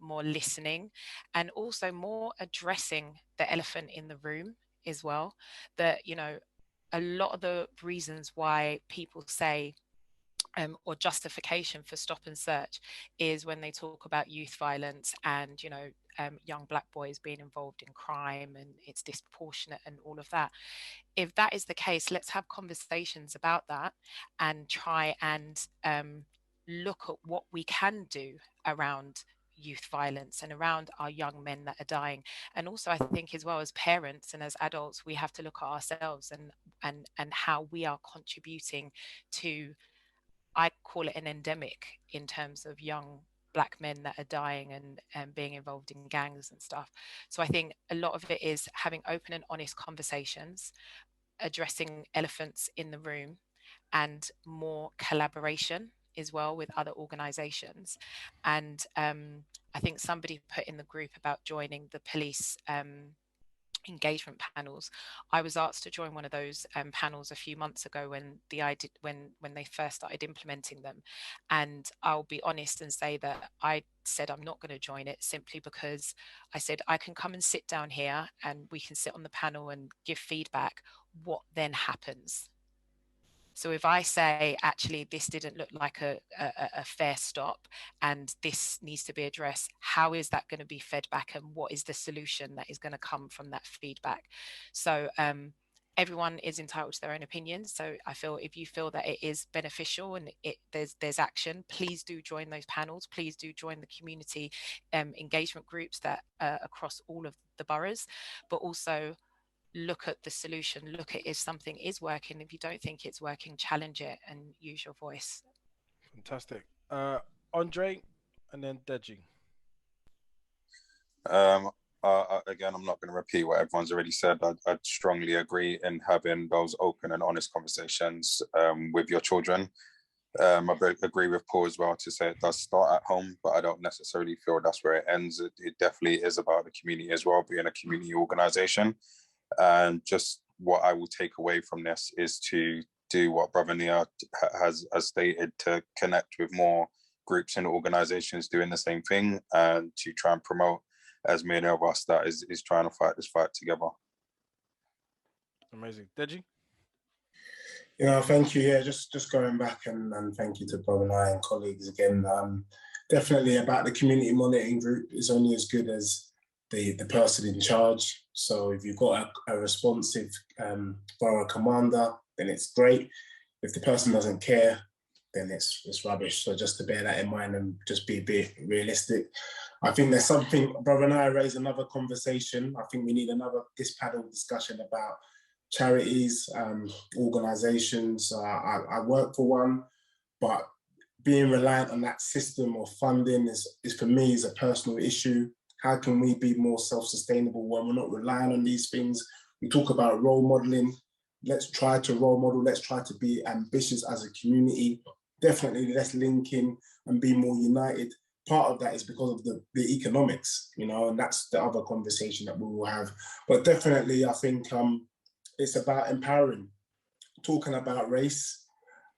more listening, and also more addressing the elephant in the room as well. That, you know, a lot of the reasons why people say or justification for stop and search is when they talk about youth violence and, you know, young Black boys being involved in crime and it's disproportionate and all of that. If that is the case, let's have conversations about that and try and look at what we can do around youth violence and around our young men that are dying. And also, I think as well, as parents and as adults, we have to look at ourselves and how we are contributing to, I call it an endemic in terms of young Black men that are dying and being involved in gangs and stuff. So I think a lot of it is having open and honest conversations, addressing elephants in the room, and more collaboration as well with other organizations. And I think somebody put in the group about joining the police engagement panels. I was asked to join one of those panels a few months ago when they first started implementing them, and I'll be honest and say that I said I'm not going to join it, simply because I said I can come and sit down here and we can sit on the panel and give feedback. What then happens? So if I say, actually, this didn't look like a fair stop and this needs to be addressed, how is that going to be fed back, and what is the solution that is going to come from that feedback? So everyone is entitled to their own opinion. So I feel if you feel that it is beneficial and there's action, please do join those panels. Please do join the community engagement groups that across all of the boroughs, but also look at the solution, look at if something is working. If you don't think it's working, challenge it and use your voice. Fantastic. Andre and then Deji. Again, I'm not going to repeat what everyone's already said. I strongly agree in having those open and honest conversations with your children. I agree with Paul as well to say it does start at home, but I don't necessarily feel that's where it ends. It definitely is about the community as well, being a community organization. And just what I will take away from this is to do what Brother Nia has stated, to connect with more groups and organizations doing the same thing, and to try and promote as many of us that is trying to fight this fight together. Amazing. Deji? Yeah, thank you. Yeah, just going back and thank you to Brother Nia and colleagues again. Definitely about the community monitoring group is only as good as the person in charge. So if you've got a responsive borough commander, then it's great. If the person doesn't care, then it's rubbish. So just to bear that in mind and just be a bit realistic. I think there's something, Brother and I raised another conversation. I think we need this panel discussion about charities, organizations. I work for one, but being reliant on that system of funding is for me is a personal issue. How can we be more self-sustainable when we're not relying on these things? We talk about role modeling. Let's try to role model. Let's try to be ambitious as a community. Definitely let's link in and be more united. Part of that is because of the economics, you know, and that's the other conversation that we will have. But definitely, I think it's about empowering, talking about race,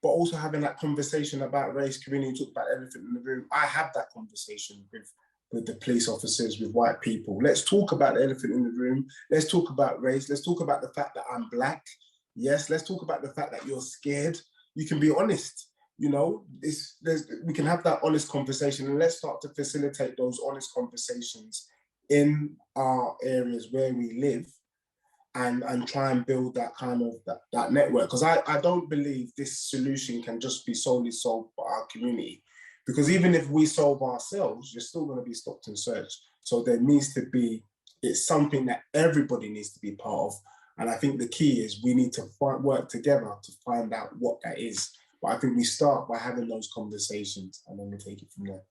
but also having that conversation about race, community, talk about everything in the room. I have that conversation with the police officers, with white people. Let's talk about the elephant in the room. Let's talk about race. Let's talk about the fact that I'm Black. Yes, let's talk about the fact that you're scared. You can be honest. You know, we can have that honest conversation, and let's start to facilitate those honest conversations in our areas where we live, and try and build that kind of that network. Because I don't believe this solution can just be solely solved by our community. Because even if we solve ourselves, you're still going to be stopped and searched. So there needs to be, it's something that everybody needs to be part of. And I think the key is we need to work together to find out what that is. But I think we start by having those conversations and then we take it from there.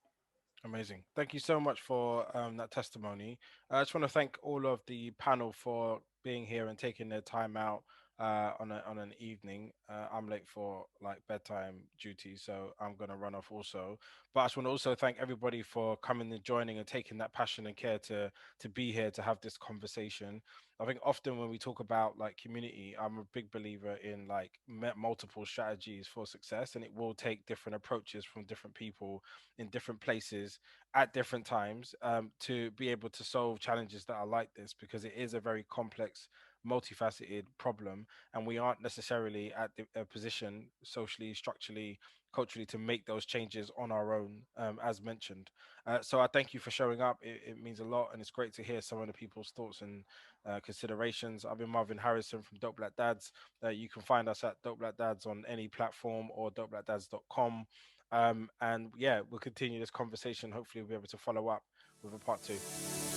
Amazing. Thank you so much for that testimony. I just want to thank all of the panel for being here and taking their time out on an evening. I'm late for like bedtime duty, so I'm gonna run off also. But I just want to also thank everybody for coming and joining and taking that passion and care to be here to have this conversation. I think often when we talk about like community, I'm a big believer in like multiple strategies for success, and it will take different approaches from different people in different places at different times to be able to solve challenges that are like this, because it is a very complex, multifaceted problem, and we aren't necessarily at a position socially, structurally, culturally to make those changes on our own, as mentioned. So I thank you for showing up. It means a lot, and it's great to hear some of the people's thoughts and considerations. I've been Marvyn Harrison from Dope Black Dads. You can find us at Dope Black Dads on any platform or dopeblackdads.com. And yeah, we'll continue this conversation. Hopefully, we'll be able to follow up with a part 2.